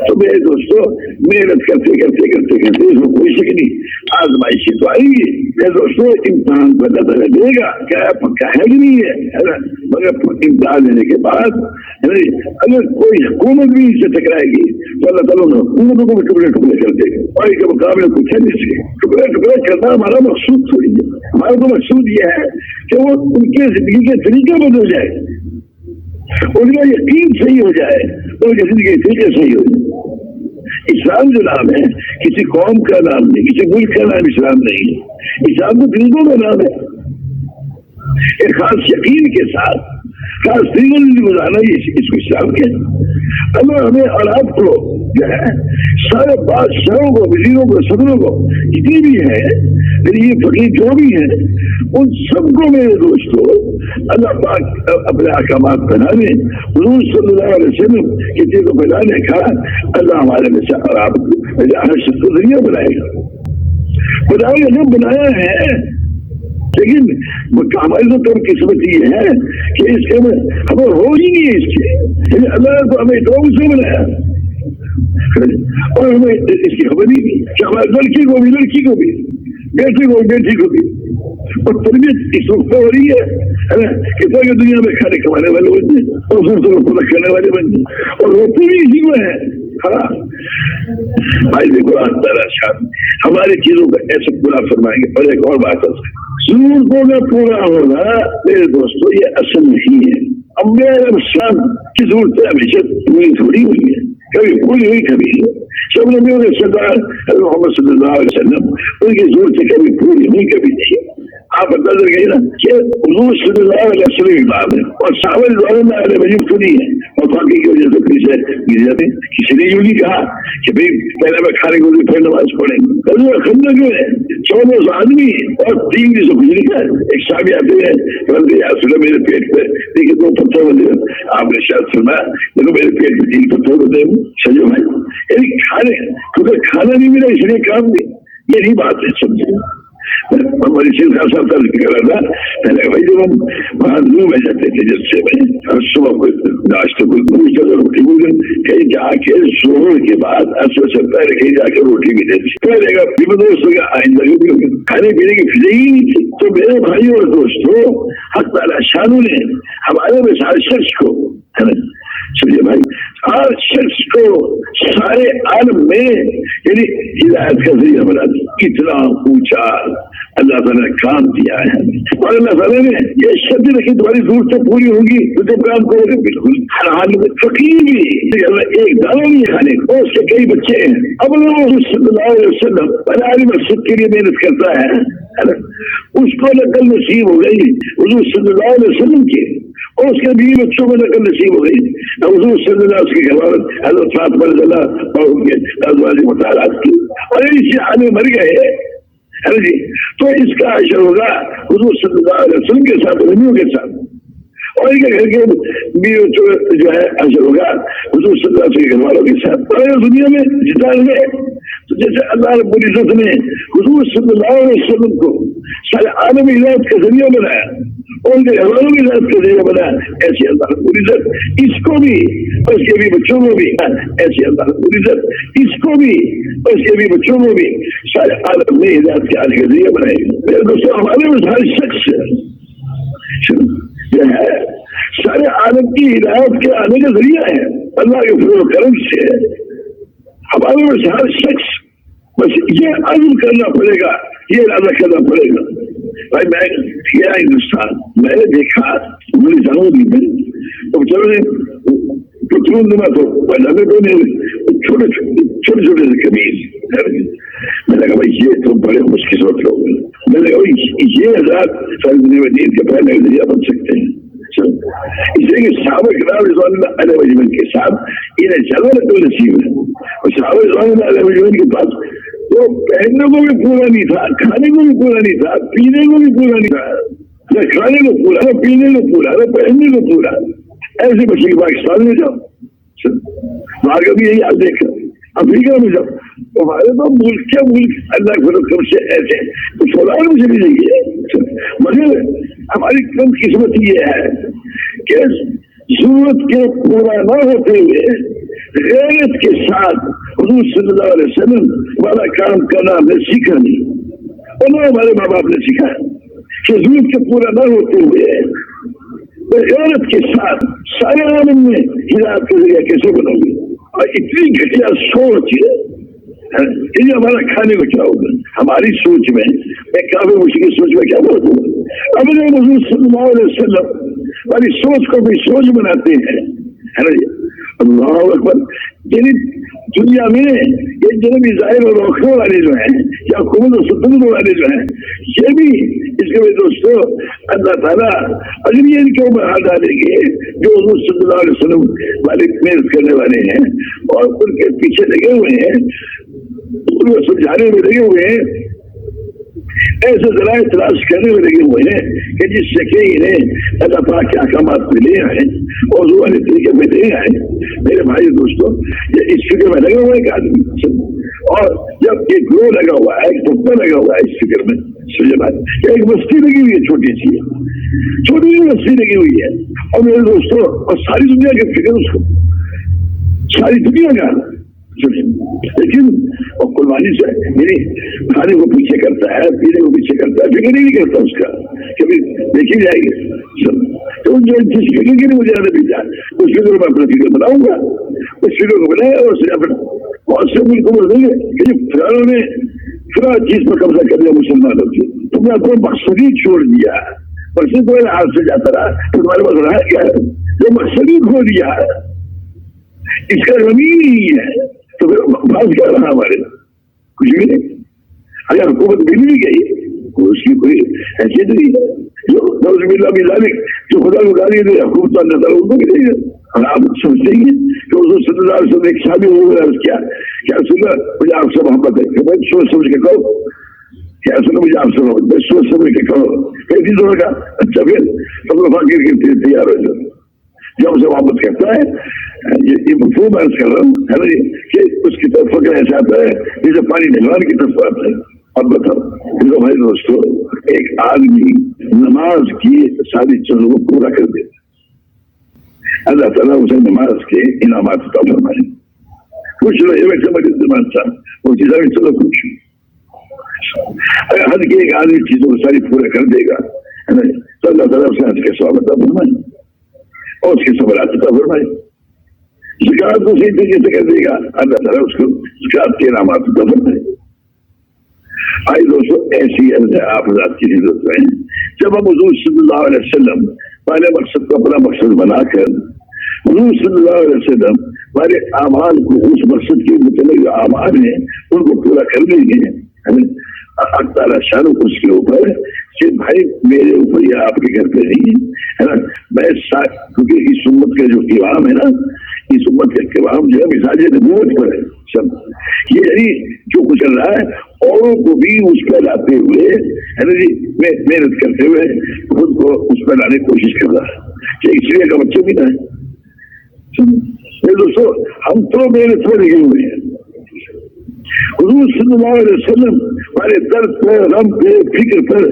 S1: تو میرے دوستوں محنت کرتے کرتے کرتے کرتے اس میں کوئی شک نہیں آزمائشی تو آئے گی میرے دوستوں، امتحان کو اللہ تعالیٰ دے گا، کیا پکا ہے کہ نہیں ہے، مگر امتحان لینے کے بعد اگر کوئی حکومت بھی اس سے ٹکرائے گی تو اللہ تعالیٰ نے حکومتوں کو بھی ٹکڑے ٹکڑے کر دے گا، اور کے مقابلے کو کیا نہیں سکے۔ ٹکڑے ٹکڑے کرنا ہمارا مقصود تھوڑی ہے، ہمارا تو مقصود یہ ہے کہ وہ ان کے زندگی کے طریقے بدل جائے، ان کا یقین صحیح ہو جائے، ان کی زندگی کے طریقے صحیح ہو جائے۔ اسلام جو نام ہے کسی قوم کا نام نہیں، کسی ملک کا نام اسلام نہیں ہے، اسلام تو طریقوں کا نام ہے۔ ایک خاص یقین کے ساتھ خاص طریقوں سے گزارنا اس کو اسلام کے اللہ ہمیں اور آپ کو جو ہے سارے بادشاہوں کو، وزیروں کو، صدروں کو، جتنی بھی ہے یہ فقیر جو بھی ہیں ان سب کو میرے دوستوں اللہ پاک اپنے احکامات بنانے، حضور صلی اللہ علیہ وسلم کی چیز کو بنانے کا اللہ ہمارے میں سے اور آپ ہر شخص کو ذریعہ بنائے گا، بنایا ہے۔ لیکن ہماری تو کم قسمت یہ ہے کہ اس کے ہمیں ہو ہی نہیں ہے اس کے، اللہ نے تو ہمیں اتنا سے بنایا اور ہمیں اس کی خبر ہی نہیں کہ ہمارے لڑکی کو بھی، لڑکی کو بھی، بیٹے کو بھی، بیٹی کو بھی، اور تربیت اس وقت ہو رہی ہے کہ تاکہ دنیا میں کھانے کمانے والے بن جائیں اور دوسروں کو رکھنے والے بن جائیں، اور وہ پوری اسی میں ہے۔ بھائی دیکھو اللہ شان ہماری چیزوں کا ایسا پورا فرمائیں گے۔ اور ایک اور بات ہے، ضرورتوں کا پورا ہونا میرے دوستوں یہ اصل نہیں ہے۔ انبیاء علیہ السلام کی ضرورتیں ہمیشہ پوری تھوڑی ہوئی ہے، کبھی پوری ہوئی کبھی سب نبیوں نے سردار محمد صلی اللہ علیہ وسلم ان کی ضرورتیں کبھی پوری ہوئی کبھی نہیں۔ آپ نظر گئی نا کہ حضور صلی اللہ علیہ وسلم امام ہے اور صحابہ رضوان اللہ علیہ وسلم تو نہیں ہے، اور باقی کی وجہ سے پھر سے گر جاتے ہیں۔ کسی نے یوں نہیں کہا کہ بھائی پہلے میں کھانے کو پھر نماز پڑھیں گے، خندق جو ہے 14 آدمی اور 3 دن سے کچھ نہیں کہا۔ ایک صحابی آتے ہیں کہ میرے پیٹ پہ دیکھیے 2 پتھر بندے، آپ نے شاید فرمایا دیکھو میرے پیٹ پہ 3 پتھر بندے سجو بھائی، یعنی کھانے کیونکہ کھانا نہیں ملا اس لیے کام نہیں، یہ نہیں بات ہے سمجھے۔ ہماری شیخ صاحب کا ذکر کر رہا تھا پہلے بھائی جب ہم وہاں لو میں جاتے تھے جلسے میں صبح کو ناشتہ کو روٹی بولیں کہیں جا کے شور کے بعد اصل سے پہلے کہیں جا کے روٹی بھی دیتی پہلے کا دوست ہو گیا آئندہ بھی ہوگا کھانے پینے کی فکر ہی نہیں تھی. تو میرے بھائی اور دوستوں حق تعالی شانو نے ہمارے میں ہر شخص کو سمجھے بھائی ہر شخص کو سارے عالم میں یعنی ہدایت کا ذریعہ بنا دیا. کتنا اونچا اللہ تعالیٰ نے کام دیا ہے اور اللہ تعالیٰ نے یہ شرط رکھی تمہاری ضرورتیں پوری ہوگی تو جب کام کرو گے بالکل ہر حال میں فقیر بھی ایک دانہ نہیں کھانے کو اس کے کئی بچے ہیں. اب صلی اللہ علیہ وسلم بناری مسجد کے لیے محنت کرتا ہے اس کو نقل نصیب ہو گئی حضور صلی اللہ علیہ وسلم کی اور اس کے بیوی بچوں کو نقل نصیب ہو گئی حضور صلی اللہ کے گھر والے حضرت فاطمہ رضی اللہ اور ان کے ازواج مطالعات کی اور اسی حال میں مر گئے ہے جی. تو اس کا عشر ہوگا حضور صلی اللہ علیہ وسلم کے ساتھ نبیوں کے ساتھ اور ان کے گھر کے بیوی جو ہے عشر ہوگا حضور صلی اللہ علیہ وسلم کے گھر والوں کے ساتھ. اور دنیا میں جتا ہوئے تو جیسے اللہ رب العزت نے حضور صلی اللہ علیہ وسلم کو سارے عالم ہدایت کا ذریعہ بنایا اور ان کے گھر والوں کی ہدایت کا ذریعہ بنایا ایسے اللہ رب العزت اس کو بھی اور اس کے بھی بچوں کو بھی ایسے اللہ رب العزت اس کو بھی اور اس کے بھی بچوں کو بھی سارے عالم میں ہدایت کے آنے کا ذریعہ بنائے گا. میرے دوستوں ہمارے میں ہر شخص جو ہے سارے عالم کی ہدایت کے آنے کا ذریعہ ہے اللہ کے فضل و کرم سے. ہمارے میں ہر شخص بس یہ عزم کرنا پڑے گا یہ ارادہ کرنا پڑے گا. بھائی میں گیا ہندوستان میں نے دیکھا مجھے سعودی میں تو چلو پترون نما تو پہلے تو نہیں چھوٹے چھوٹے سے قمیض میں نے کہا بھائی یہ تو بڑے خوشقسمت لوگ ہیں. میں نے کہا یہ حضرات ساری دین کے پہلے ذریعہ بن سکتے ہیں اس لیے کہ صحابہ کرام رضوان اللہ علیہ وسلم کے ساتھ انہیں زیادہ نقل نصیب ہے اور صحابہ رضوان اللہ علیہ وسلم کے پاس تو پہننے کو بھی پورا نہیں تھا کھانے کو بھی پورا نہیں تھا پینے کو بھی پورا نہیں تھا نہ کھانے کو پورا نہ پینے کو پورا نہ پہننے کو پورا. ایسے بچے کے پاکستان میں جاؤ وہاں کا بھی یہی حال دیکھا افریقہ میں جاؤ ہمارے تو ملک کے ملک اللہ کے فضل سے ایسے تو فلان مجھے بھی نہیں ہے مگر ہماری کم قسمت یہ ہے کہ ضرورت کے پورا نہ ہوتے ہوئے غیرت کے ساتھ حضور صلی اللہ علیہ وسلم والا کام کرنا ہم نے سیکھا نہیں اور نہ ہمارے ماں باپ نے سیکھا کہ ضرورت کے پورا نہ ہوتے ہوئے غیرت کے ساتھ سارے عالم میں ہدایت کا ذریعہ کیسے بنو گے. اور اتنی گھٹیا سوچ یہ ہمارا کھانے کو کیا ہوگا ہماری سوچ میں کافی مشکل سوچ میں کیا بہت ہوگا. اب حضور صلی اللہ علیہ وسلم ہماری سوچ کو بھی سوچ بناتے ہیں اللہ اکبر. یعنی دنیا میں یہ جنبی ظاہر اور روکنے والے جو ہیں یا حکومت و سلطنت والے جو ہیں یہ بھی اس کے بعد دوستوں اللہ تعالیٰ اگر یہ ان کے اوپر ہاتھ ڈالیں گے جو حضور صلی اللہ علیہ وسلم والے محنت کرنے والے ہیں اور ان کے پیچھے لگے ہوئے ہیں ان کو سمجھانے میں لگے ہوئے ہیں ایسے ذرائع تلاش کرنے میں لگے ہوئے ہیں کہ جس سے کہ انہیں اللہ پاک کے احکامات پہ لے آئے اور والے طریقے پہ لے آئے. میرے بھائی دوستوں یہ اس فکر میں لگا ہوا ہے ایک آدمی اور جب ایک گروہ لگا ہوا ہے ایک طبقہ لگا ہوا ہے اس فکر میں سمجھے بات ایک بستی لگی ہوئی ہے چھوٹی سی بستی لگی ہوئی ہے اور میرے دوستوں اور ساری دنیا کی فکر اس کو ساری دنیا کا لیکن اور قربانی سے میری کھانے کو پیچھے کرتا ہے پینے کو پیچھے کرتا ہے فکر ہی نہیں کرتا اس کا کبھی دیکھی جائے گی تو جو جس فکر کے لیے مجھے آنے پیتا اس فکر میں اپنا فکر بناؤں گا اس فکر کو بنایا اور اپنا بہت سے ملک کو بتائیں گے کہ فلانوں نے فلاں چیز پر قبضہ کر دیا مسلمانوں کی تو میں اپنا مقصد ہی چھوڑ دیا مقصد تو ہاتھ سے جاتا رہا تو تمہارے پاس رہا کیا ہے جو مقصد ہی کھو دیا اس کا زمین ہی ہے تو پھر بات کیا رہا ہمارے کچھ بھی نہیں. اگر حکومت مل بھی گئی اس کی کوئی حیثیت نہیں ہے جو خدا کو گالی دے حکومت اللہ تعالیٰ ان کو بھی دے گا. اور آپ سمجھتے ہیں کہ حضور صلی اللہ علیہ وسلم ایک شادی ہو گیا کیا رسول اللہ مجھے آپ سے محبت ہے کہ میں سوچ سمجھ کے کہو کیا رسول اللہ مجھے آپ سے محبت میں سوچ سمجھ کے کہو کیسی دونوں کا اچھا پھر ہم لوگ فقیر کے تیار ہو جاؤ جو ہم سے محبت کرتا ہے یہ مفہوم عرض کر رہا ہوں ہے نا کہ اس کی طرف فکر ایسا آتا ہے جیسے پانی نہلوان کی طرف آتا ہے اب بتاؤ بھائی دوستو، ایک آدمی نماز کی ساری چیزوں کو پورا کر دیتا، اللہ تعالیٰ اسے نماز کے انعامات عطا فرمائے. کچھ لوگ سمجھ تھا وہ چیزیں چلو کچھ اگر ہر ایک آدمی چیزوں کو ساری پورا کر دے گا تو اللہ تعالیٰ اسے حج کے ثواب عطا فرمائے اور اس کے صبرات عطا فرمائے. زکات کو صحیح طریقے سے کر دے گا، اللہ تعالیٰ اس کو زکات کے انعامات عطا فرمائے. آئی دوستوں، ایسی آپ حضرات کی ضرورت ہے. جب ہم حضور صلی اللہ علیہ وسلم پہلے مقصد کو اپنا مقصد بنا کر حضور صلی اللہ علیہ وسلم ہمارے اعمال کو اس مقصد کے متعلق اعمال ہیں ان کو پورا کر دیں گے. اللہ تعالیٰ شان اس کے اوپر صرف بھائی میرے اوپر یا آپ کے گھر پہ نہیں ہے نا، میں کیونکہ اس امت کا جو قوام ہے نا، اس امت کا قوام جو ہے مثال نبوت پر ہے سب یہ، یعنی جو گزر رہا ہے اوروں کو بھی اس پہ لاتے ہوئے ہے نا جی، محنت کرتے ہوئے خود کو اس پہ لانے کی کوشش کر رہا ہے کہ اس لیے کا بچہ بھی نہ ہے. دوستوں ہم تو محنت میں لگے ہوئے ہیں. حضور صلی اللہ علیہ وسلم ہمارے درد پر، غم پہ، فکر پر،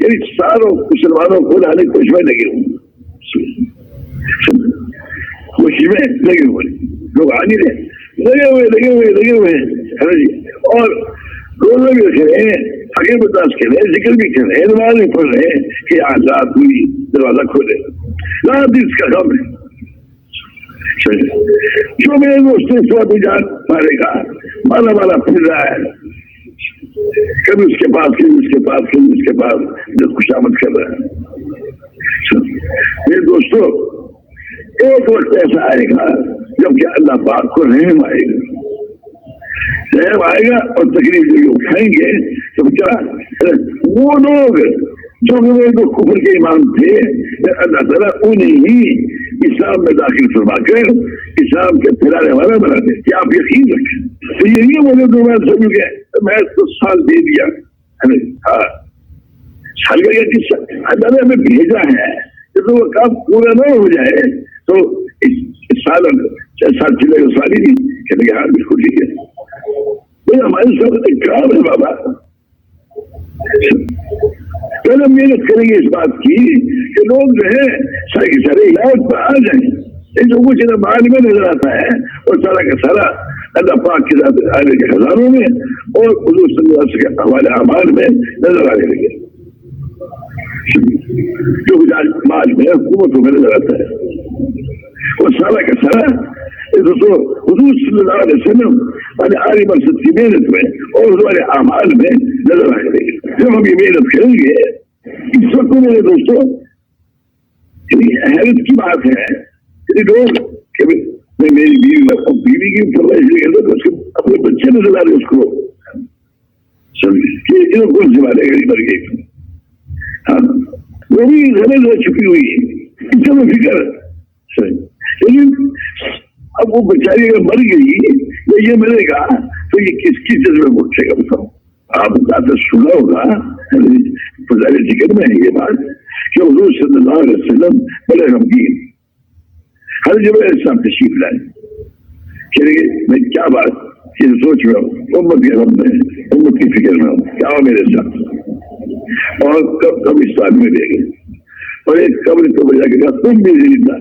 S1: یعنی ساروں مسلمانوں کو لانے کی کوشش میں لگے ہوئے، کوشش میں لگے ہوئے لوگ آنے رہے لگے ہوئے ہیں جی. اور روزہ بھی رکھ رہے ہیں، آگے برداشت کر رہے ہیں، ذکر بھی کر رہے ہیں، نماز بھی پڑھ رہے ہیں کہ آزاد ہوئی دروازہ کھولے رات اس کا کام ہے. جو میرے دوست اس وقت جان مارے گا مالا پھر رہا ہے، کبھی اس کے پاس کبھی اس کے پاس کبھی اس کے پاس جو خوشامد کر رہا ہے. میرے دوستوں ایک وقت ایسا آئے گا جب کہ اللہ پاک کو رحم آئے گا اور تکلیف جو اٹھائیں گے تو کیا وہ لوگ جو کفر کے امام تھے اللہ تعالیٰ انہیں ہی اسلام میں داخل فرما کر اسلام کے پھیلانے والا بنا دے. کیا آپ یقین رکھیں تو یہی بولے تو میں سمجھ گیا میں تو سال دے دیا. ہاں سال کا یہ قصہ اللہ نے ہمیں بھیجا ہے تو وہ کام پورا نہ ہو جائے تو اس سال چلے گا سال ہی نہیں کہتے کہ ہاں بالکل ٹھیک ہے. ہمارے سامنے کام ہے بابا، پہلے محنت کریں گے اس بات کی کہ لوگ جو ہے سارے سارے علاج پر آ جائیں. جو کچھ مال میں نظر آتا ہے اور سارا کا سارا اللہ پاک کے ساتھ آنے کے خزانوں میں اور حضور صلی اللہ علیہ وسلم کے ہمارے اعمال میں نظر آنے لگے. جو کچھ آج مال میں حکومتوں میں نظر آتا ہے اور سارا کا سارا حضور صلی اللہ علیہ وسلم ہمارے آری مقصد کی محنت میں اور ہمارے اعمال میں نظر آنے لگے. جب ہم یہ محنت کریں گے اس وقت میرے دوستوں حیرت کی بات ہے لوگ کہ میں میری بیوی کی فرمائش نہیں کرتا تو اس کو اپنے بچے نظر آ رہے اس کو سمجھے کہ کون سی بات ہے گھڑی بھر گئی. ہاں وہ بھی غلط رہ چکی ہوئی ہے اس میں فکر لیکن اب وہ بیچاری اگر مر گئی یا یہ مرے گا تو یہ کس کی چیز میں پہنچے گا بتاؤ. آپ زیادہ سنا ہوگا فضائل ذکر میں ہے یہ بات کہ حضور صلی اللہ علیہ وسلم بڑے غمگین ہر جگہ صاحب تشریف لائے کہ میں کیا بات یہ سوچ رہا ہوں امت کے غم میں امت کی فکر میں ہوں کیا ہو میرے ساتھ اور کب کب اس بات میں دے گئے اور ایک قبر تو بجا کے کہا تم بھی زندہ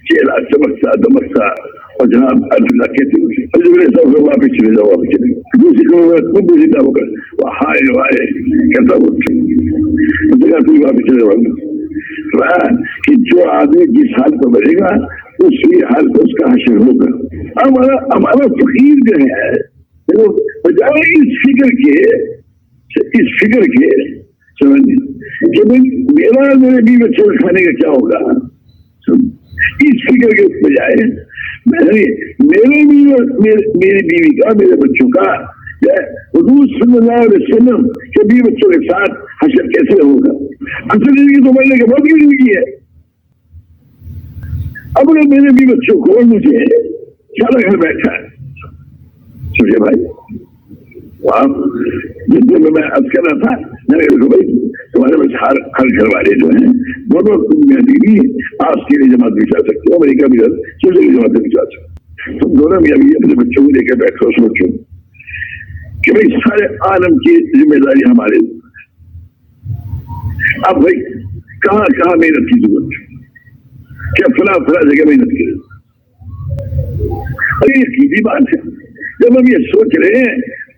S1: چہرہ چمکتا دمکتا اور جناب اللہ کہتے سب واپس چلے جاؤ واپس چلے گئے دوسری تم بھی زندہ ہو کر وہ ہائے وائے کہتا وہ واپس چلے جاؤ کہ جو آدمی جس حال پر بڑھے گا اسی حال پر اس کا حشر ہوگا. ہمارا فقیر جو ہے بجائے اس فکر کے سمجھ کہ میرا میرے بیوی بچے کھانے کا کیا ہوگا اس فکر کے بجائے میری بیوی کا میرے بچوں کا حضور صلی اللہ علیہ وسلم کے بیوی بچوں کے ساتھ حشر کیسے ہوگا. اصل زندگی تو مرنے کے بعد کی زندگی ہے. اب اگر میرے بھی بچوں کو مجھے سارا گھر بیٹھا ہے سمجھے بھائی جس دن میں عرض کر رہا تھا بھائی تمہارے پاس ہر گھر والے جو ہیں دونوں بیوی آپ کے لیے جماعت بھی جا سکتے ہو امریکہ بھی جماعت بھی جا سکتے تم دونوں میں ابھی اپنے بچوں کو لے کے بیٹھو سوچو کہ بھائی سارے عالم کی ذمہ داری ہمارے. اب بھائی کہاں کہاں محنت کی ضرورت ہے؟ کیا فلاں جگہ محنت کی ضرورت؟ یہ سیدھی بات ہے. جب ہم یہ سوچ رہے ہیں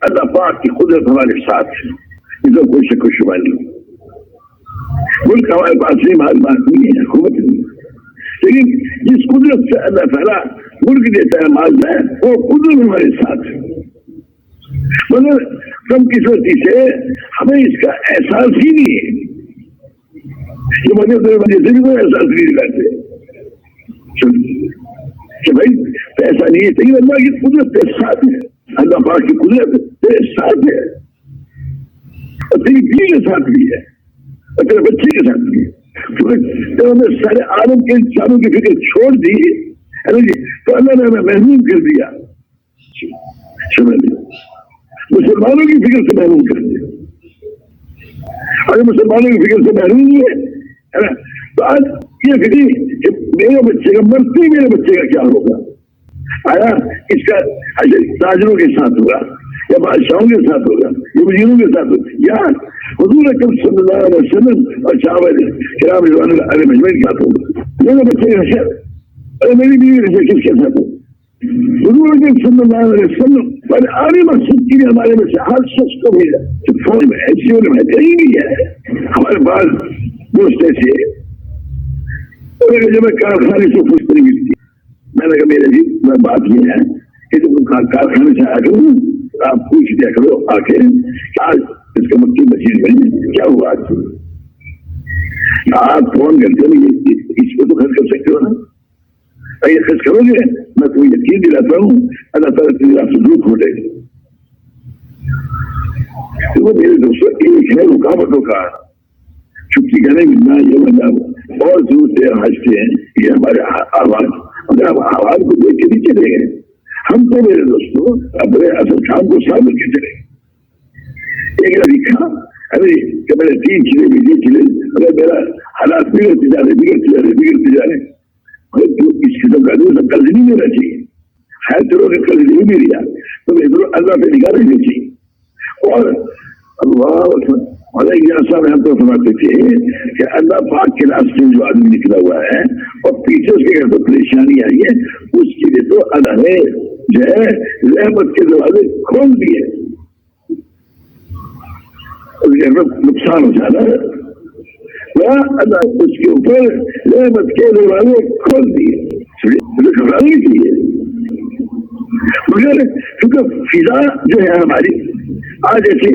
S1: اللہ پاک کی قدرت ہمارے ساتھ ہے، اس میں کوئی شک و شبہ نہیں. ملک ہمارے پاس نہیں، معلومات نہیں ہے، حکومت نہیں ہے، لیکن جس قدرت سے اللہ تعالیٰ ملک دیتا ہے، مال ہے، وہ قدرت ہمارے ساتھ ہے. مگر کم قسمتی سے ہمیں اس کا احساس ہی نہیں ہے. یہ وجہ سے بھی کوئی احساس نہیں کرتے کہ بھائی ایسا نہیں ہے. لیکن اللہ کی قدرت تیرے ساتھ ہے، اللہ پاک کی قدرت تیرے ساتھ ہے، اور تیری بیوی کے ساتھ بھی ہے، اور تیرے بچے کے ساتھ بھی ہے. جب ہم نے سارے عالم کے انسانوں کی فکر چھوڑ دی تو اللہ نے ہمیں محروم کر دیا. مسلمانوں کی فکر سے محروم کر دیا. اگر مسلمانوں کی فکر سے محروم ہوئے تو آج یہ فکر کہ میرے بچے کا مرتے میرے بچے کا کیا ہوگا. آیا اس کا تاجروں کے ساتھ ہوگا یا بادشاہوں کے ساتھ ہوگا یا وزیروں کے ساتھ ہوگا یا حضور اکرم صلی اللہ علیہ وسلم اور صحابہ کرام رضوان اللہ علیہم اجمعین کے ساتھ ہوگا. میرے بچے کا حشر اور میری بیوی کا حشر کس کے ساتھ ہوگا؟ حضور اکرم صلی اللہ علیہ وسلم پر عالی مقصد کے لیے ہمارے میں سے ہر شخص کو بھیجا. فون میں ایسی میں کہیں بھی ہے ہمارے پاس دوست ایسے جب میں کارخانے سے خوش نہیں ملتی. میں نے کہا میرے بھی میں بات یہ ہے کہ جب کارخانے سے آیا کروں آپ پوچھ دیا کرو آ کے آج اس کا مکی مشین میں کیا ہوا. آپ فون کرتے ہو اس کو تو خرچ کر سکتے ہو نا. یہ خرچ کرو گے میں تمہیں یقین دلاتا ہوں اللہ تعالیٰ تیری آپ سے دور کھوٹے گا. تو وہ میرے دوستوں ایک ہے رکاوٹوں کا چھٹی کرنے ملنا یہ مطلب اور دور سے ہنستے ہیں. یہ ہمارے آواز اگر ہم آواز کو دیکھ کے نہیں چلے گئے ہم تو میرے دوستوں اپنے اصل کام کو ثابت کے چلے. ایک لکھا ارے کہ میرے 3 چلے بھی چلے اگر میرا حالات بگڑتے جا رہے تو اس قسم کا سب قرض نہیں لینا چاہیے. خیر چلو کہ قرض نہیں بھی لیا تو اللہ پہ نگاہ رکھنی چاہیے. اور اللہ صاحب ہم تو سمجھتے تھے کہ اللہ پاک کے راستے جو آدمی نکلا ہوا ہے اور پیچھے اس کے گھر تو پریشانی آئی ہے اس کے لیے تو اللہ نے جو ہے رحمت کے دروازے کھول دیے. اس گھر میں نقصان ہو جانا ہے اللہ اس کے اوپر رحمت کے دروازے کھول دیے. گھبرانا نہیں چاہیے مگر کیونکہ فضا جو ہے ہماری آج ایسے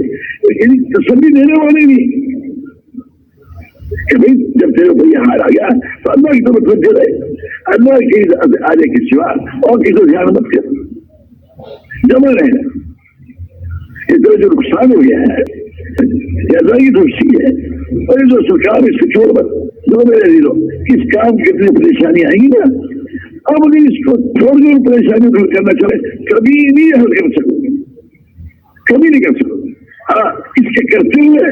S1: تسلی دینے والے نہیں کہ بھائی جب تیرے کو یہ حال آ گیا تو اللہ کی طرف دے رہے اللہ کی آگے کے سوا اور کسی کو دھیان مت کر جمع رہے. اس طرح جو نقصان ہو گیا ہے یہ اللہ کی دوستی ہے اور جو سرکار اس کو چھوڑ مت جو میرے دلوں اس کام کی اتنی پریشانی آئے گی نا اب اگر اس کو چھوڑ دور پریشانی دور کرنا چاہے کبھی نہیں حل کر سکو گے کبھی نہیں کر سکو گے. ہاں اس کے کرتے ہوئے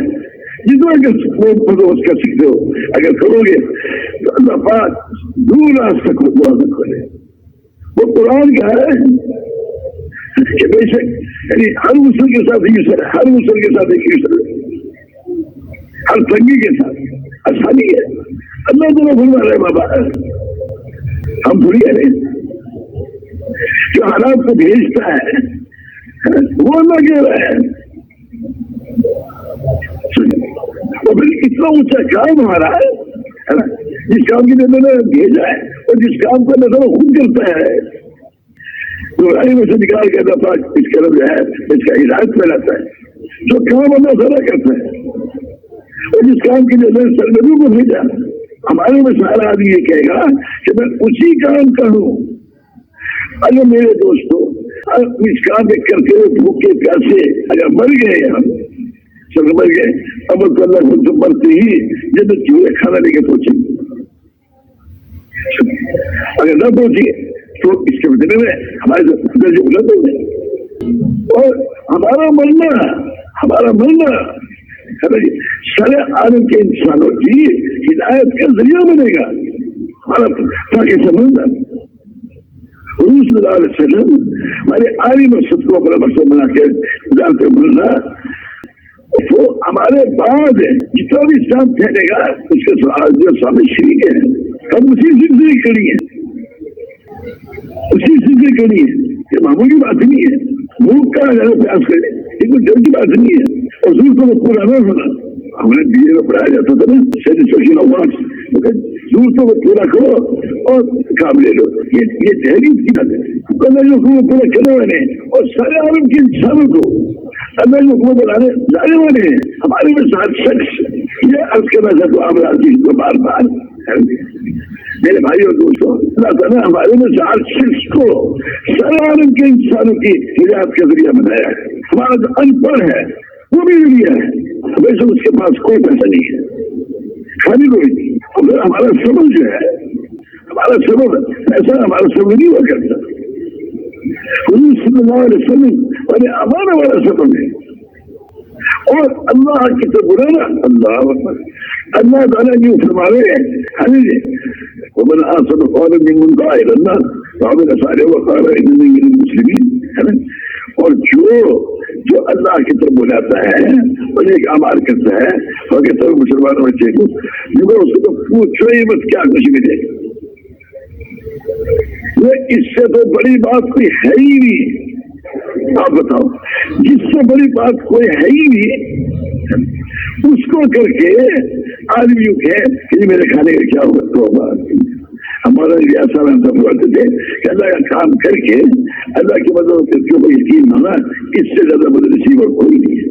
S1: جتنا بندوبست کر سکتے ہو اگر کرو گے تو اللہ پاک دور راستہ کو دعا نہ کھولے. وہ قرآن کا ہے کہ بے شک یعنی ہر مسلم کے ساتھ یوسر ہے ہر مسلم کے ساتھ ایک یوسر ہے ہر تنگی کے ساتھ آسانی ہے. اللہ تعالیٰ فرما رہے بابا ہم تھوڑی ہے جو حالات کو بھیجتا ہے وہ اللہ کہہ رہا ہے. اور پھر اتنا اونچا کام ہمارا ہے جس کام کی نے بھیجا ہے اور جس کام کو اللہ خود کرتا ہے تو میں سے نکال کے اللہ پاک اس کا جو ہے اس کا ہدایت پھیلاتا ہے جو کام اللہ تعالیٰ کرتا ہے اور جس کام کے لیے سرگرمیوں کو بھیجا ہمارے میں سارا آدمی یہ کہے گا کہ میں اسی کام کا ہوں. اگر میرے دوستوں اس کام میں کرتے ہوئے بھوکے پیاسے اگر مر گئے ہم سب مر گئے اب تو اللہ خود تو مرتے ہی جب چولہے کھانا لے کے پہنچیں گے. اگر نہ پہنچے تو اس کے بدلے میں ہمارے درجے بلند ہو گئے اور ہمارا مرنا سارے عالم کے انسانوں کی ہدایت کا ذریعہ بنے گا. ہمارا تاکہ سمجھنا حضور صلی اللہ علیہ وسلم ہمارے عالی مقصد کو اپنا مقصد بنا کے جانتے بولنا وہ ہمارے بعد جتنا بھی اسلام پھیلے گا اس کے جو سامنے شریک ہیں ہم اسی سلسلے کڑی ہیں، اسی سلسلے کڑی ہیں. یہ معمولی بات نہیں ہے. ملک کا اگر پیاس کرے یہ کوئی ڈر کی بات نہیں ہے. اور ضرور تو پورا نہ ہونا ہمیں بی اے میں پڑھایا جاتا تھا نا سوشل اوارڈ ضرور تو پورا کرو اور کام لے لو. یہ تحریر کی بات ہے. اللہ جو حکومت پورا کرنے والے ہیں اور سارے عالم کے انسانوں کو اللہ جو حکومت بنانے جانے والے ہیں ہمارے میں ساتھ شخص یہ عرض کرنا چاہتا ہوں آپ راجی کو بار بار میرے بھائی اور دوستوں اللہ تعالیٰ ہمارے میں ساتھ شخص کو سارے عالم کے انسانوں کی ہدایت کا ذریعہ بنایا ہے. ہمارا جو ان پڑھ ہے وہ بھی ذریعہ ہے. ویسے اس کے پاس کوئی پیسہ نہیں ہے خالی کوئی نہیں. اور ہمارا سبب جو ہے ہمارا سبب ایسا ہمارا سبب نہیں ہوا کرتا. حضور صلی اللہ علیہ وسلم والے امانہ والا سبب ہے. اور اللہ کی تو بلانا اللہ اللہ تعالیٰ جو فرما رہے ہیں ومن احسن قولا ممن دعا الى الله وعمل صالحا وقال انني من المسلمين. اور جو اللہ کی طرف بلاتا ہے اور ایک اعمال کرتا ہے اور کہتا ہے مسلمان بچے کو جو اس کو پوچھو ہی مت کیا کچھ ملے گا. اس سے تو بڑی بات کوئی ہے ہی نہیں. آپ بتاؤ جس سے بڑی بات کوئی ہے ہی نہیں اس کو کر کے آدمی یوں کہ میرے کھانے کا کیا ہوگا. ہمارا ریاست کرتے تھے کہ اللہ کا کام کر کے اللہ کی مدد کے اوپر یقین مانا اس سے زیادہ مدد نصیب کوئی نہیں ہے.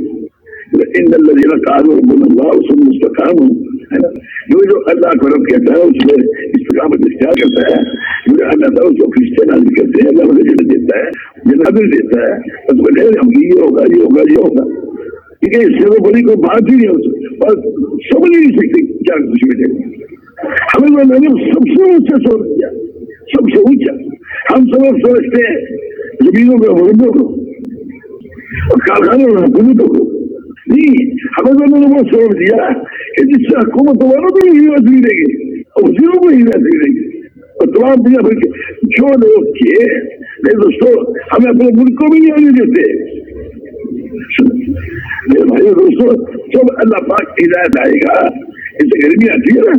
S1: ان الذین قالوا ربنا اللہ ثم استقاموا جو اللہ کو رب کہتا ہے اس میں استقامت اختیار کرتا ہے. اللہ تعالیٰ اس کو فرشتے نازل کرتے ہیں اللہ مجھے جنت دیتا ہے جنت دیتا ہے اس کو یہ ہوگا یہ ہوگا یہ ہوگا. ٹھیک ہے اس سے وہ بڑی کوئی بات ہی نہیں ہوتی اور سمجھ نہیں سکتے کیا کچھ ملے گا. ہمیں تو اللہ نے سب سے اونچا چھوڑ دیا سب سے اونچا. ہم سب سمجھتے ہیں زمینوں کو حکومتوں کو اور کارخانوں میں حکومتوں کو نہیں. ہمیں تو انہوں نے وہ چھوڑ دیا کہ جس سے حکومت والوں کو بھی ہدایت ملے گی اور وزیروں کو ہدایت ملے گی اور تمام دنیا بھر کے جو لوگ کیے میرے دوستوں ہمیں اپنے ملک کو بھی نہیں آنے دیتے. میرے بھائی دوستوں جب اللہ پاک کی ہدایت آئے گا اس سے گرمی آتی ہے نا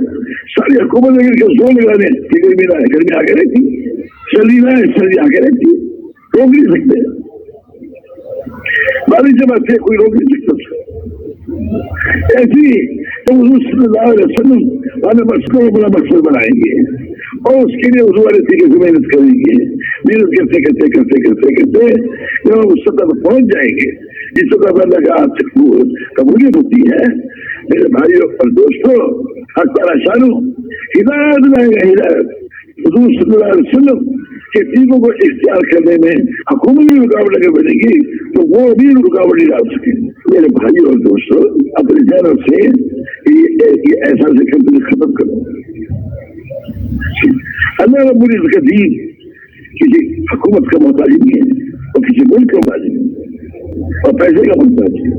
S1: ساری حکومت اگر کے زور لگا دیں کہ گرمی نہ ہے گرمی آگے رہتی سردی نہ ہے سردی آگے رہتی روک نہیں سکتے. بارش جب آتی ہے کوئی روک نہیں سکتا. ایسی حضور صلی اللہ علیہ وسلم والے مقصد کو بڑا مقصد بنائیں گے اور اس کے لیے حضور والے طریقے سے محنت کریں گے. محنت کرتے کرتے کرتے کرتے کرتے جب ہم اس سطح پر پہنچ جائیں گے جس سطح پر اللہ کا قبولیت ہوتی ہے میرے بھائیوں اور دوستوں حق تعالیٰ شانو ہدایت لائے گا. ہدایت حضور صلی اللہ علیہ وسلم کے چیزوں کو اختیار کرنے میں حکومت بھی رکاوٹ اگر بنے گی تو وہ بھی رکاوٹ نہیں ڈال سکے. میرے بھائی اور دوستوں اپنے ذہنوں سے یہ ایسا ذکر ختم کرو. اللہ رب العزت کا دین کسی حکومت کا محتاج نہیں ہے اور کسی ملک کا محتاج نہیں اور پیسے کا محتاج ہے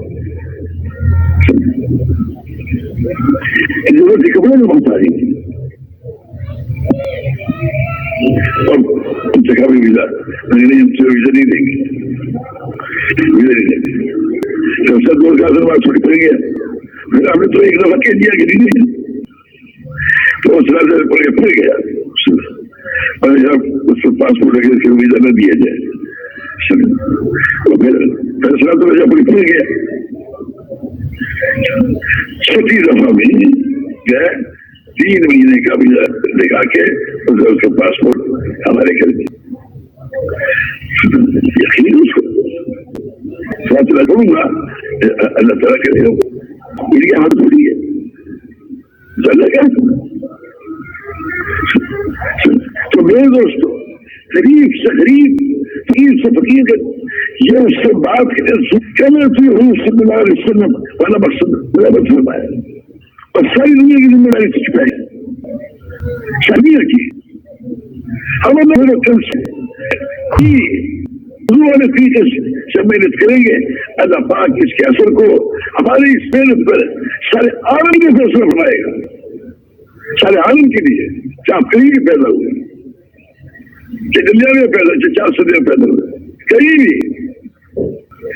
S1: ضرورت کے کپڑے کا محتاج نہیں اور ان سے کبھی ویزا نہیں دیں گے جب سب دور کا بات چھوٹی پڑیں گے پھر ہم نے تو ایک دفعہ کہہ دیا کہ نہیں تو اس طرح سے پڑھ گیا اور جب اس کو پاسپورٹ لگے پھر ویزا نہ دیا جائے تو پھر فیصلہ تو جب پڑھ گیا. چھٹی دفعہ میں گئے 3 مہینے کا ویزا لگا کے اس کا پاسپورٹ ہمارے کر دیا. یقین اس کو فیصلہ کروں گا اللہ تعالیٰ کرے گا میری ہاتھ تھوڑی ہے اللہ کیا. تو میرے دوستوں غریب سے غریب فقیر سے فقیر یہ اس سے بات کہنا تھی حضور صلی اللہ علیہ وسلم والا مقصد فرمایا اور ساری دنیا کی ذمہ داری سے چکائی شامل کی. ہم کل سے والے طریقے سے محنت کریں گے اللہ پاک اس کے اثر کو ہماری اس محنت پر سارے عالم کے فیصلہ بنائے گا. سارے عالم کے لیے چاہے کہیں بھی پیدا ہوئے چاہے دنیا میں پیدا چاہے 4 صدیوں پیدا ہوئے کہیں بھی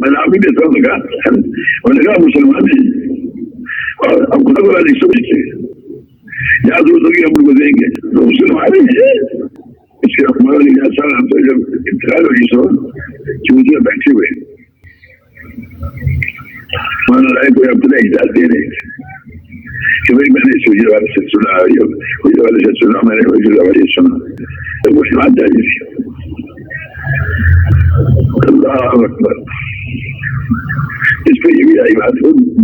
S1: میں نام بھی دیتا ہوں کہا، میں نے کہا مسلمان ہیں اور ہم خدا کو نہیں سمجھتے، یا دوستوں کی ہم کو دیں گے تو مسلمان ہیں. اس کے ہمارے سال ہم تو جب انتقال ہوئی سو چوتیا بیٹھے ہوئے مانا رائے کوئی اپنا اجازت دے رہے کہ بھائی میں نے سوجے والے سے سنا، سوجے والے سے سنا، میں نے وزیر والے سے سنا، تو وہ بات جاری تھی. اللہ اکبر. اس پہ یہ بھی آئی بات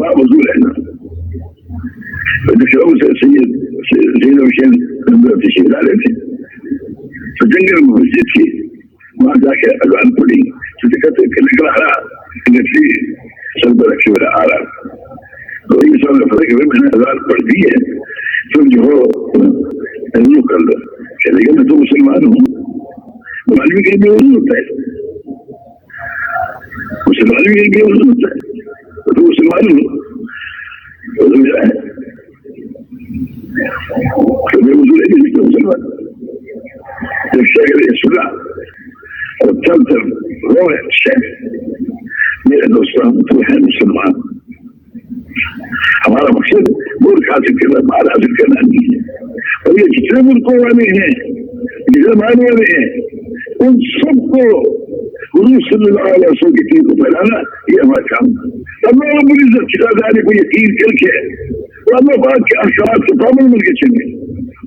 S1: باوضول ہے نا. سید حسین تشریف ڈالے تھے تو جنگل میں مسجد تھی، وہاں جا کے اذان پڑی تو کہتے کہ نکلا رہا سر پر رکھے ہوئے آ رہا. تو یہ سب نے پڑھا کہ میں نے اذان پڑھ دی ہے، تم جو ہو رجوع کر لو. کہ لیکن میں تو مسلمان ہوں. مسلمان بھی کہیں بھی اردو ہوتا ہے، مسلمان بھی کہیں بھی اردو ہوتا ہے، تو مسلمان ہوں اردو ملا ہے تو میں اردو لے کے مسلمان سنا اور چل کر روئے میرے دوستوں تو ہے مسلمان. ہمارا مقصد ملک حاصل کرنا، مال حاصل کرنا نہیں ہے. اور یہ جتنے ملکوں والے ہیں، جتنے مال والے ہیں، ان سب کو حضور صلی اللہ علیہ وسلم کی دین کو پھیلانا یہ ہمارا کام ہے. اللہ رب العزت کی ذات کو یقین کر کے اللہ پاک کے احکامات کے پابند بن کے چلے،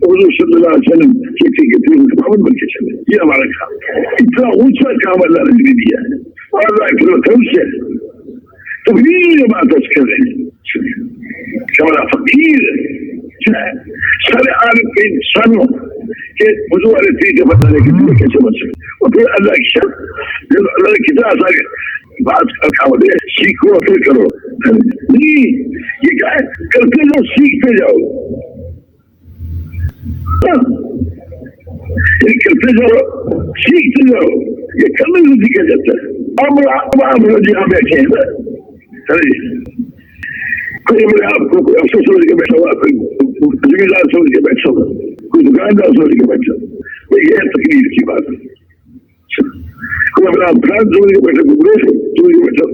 S1: حضور صلی اللہ علیہ وسلم کے دین کے پابند بن کے چلے. یہ ہمارا کام ہے. اتنا اونچا کام اللہ نے دیا ہے. اور اللہ کم سے تبدیل بات کر رہے ہیں. ہمارا فقیر سارے عالم کے انسانوں کے حضور والے طریقے بتانے کے لیے کیسے بچ سکے. اور پھر اللہ کی شرط جب اللہ نے کتنا آسان بات کا کام دے، سیکھو پھر کرو. نہیں، یہ کیا ہے؟ کرتے جاؤ، سیکھتے جاؤ. یہ کرتے جاؤ، سیکھتے جاؤ. یہ کرنے سے سیکھا جاتا ہے. اب آپ لوگ یہاں بیٹھے ہیں نا، کوئی میرے آپ کو کوئی افسر سمجھ کے بیٹھا ہوا، کوئی زمیندار سمجھ کے بیٹھا ہوا، کوئی دکاندار سمجھ کے بیٹھا ہوا، یہ تقریر کی بات ہے. کوئی اپنا افراد سمجھ کے بیٹھا، کوئی گروہ سمجھ کے بیٹھا،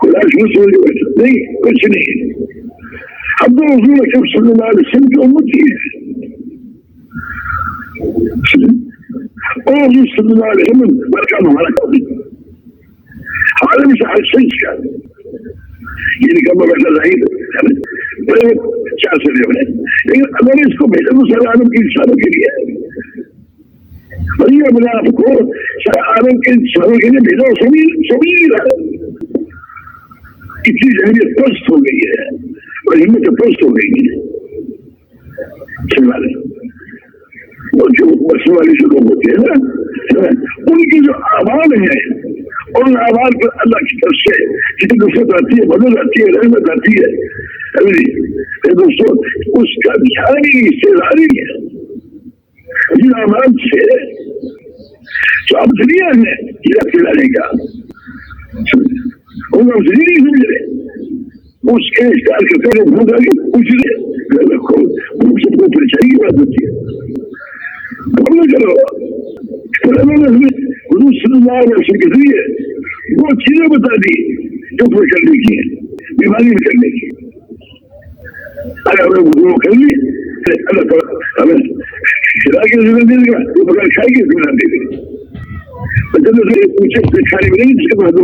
S1: کوئی راجپوت سمجھ کے بیٹھا. نہیں، کچھ نہیں. ہم تو حضور اکرم صلی اللہ علیہ وسلم کی امت ہی ہے. اور حضور صلی اللہ علیہ وسلم برکات ہمارا کام نہیں، ہمارے بھی سے ہر چیز کا یہ نکم بیٹھا ظاہر چار سے دے. لیکن اگر اس کو بھیجا تو سارے عالم کے انسانوں کے لیے، اور یہ اپنے آپ کو سارے عالم کے انسانوں کے لیے بھیجا، سبھی رہا. اتنی ذہنیت پست ہو گئی ہے اور ہمت پست ہو گئی ہے. اور جو بسوں والی جو لوگ ہوتے ہیں نا، ان کی جو اعمال ہیں، ان اعمال پر اللہ کی طرف سے کتنی نصرت آتی ہے، مدد آتی ہے، رحمت آتی ہے. دوستوں اس کا دھیان ہی استعداد ہی ہے. جن اعمال سے جو اب دنیا ہے یہ کھلانے کا ان اب دنیا نہیں سمجھ رہے. اس کے اشتہار کرتے ہیں بھوک آ کے پوچھ لے رکھو، سب کو پریشانی کی بات ہوتی ہے. کرو حضور صلی اللہ علیہ وسلم کے ذریعے وہ چیزیں بتا دی جو پورے کرنے کی ہے، بیماری میں کرنے کی. اگر ہمیں وہ کر لی اللہ تعالیٰ ہمیں کھلا کے زمین دے گا، وہ بغیر کھائے کے زمین دے گا. پوچھے کھانے میں نہیں جس کے بعد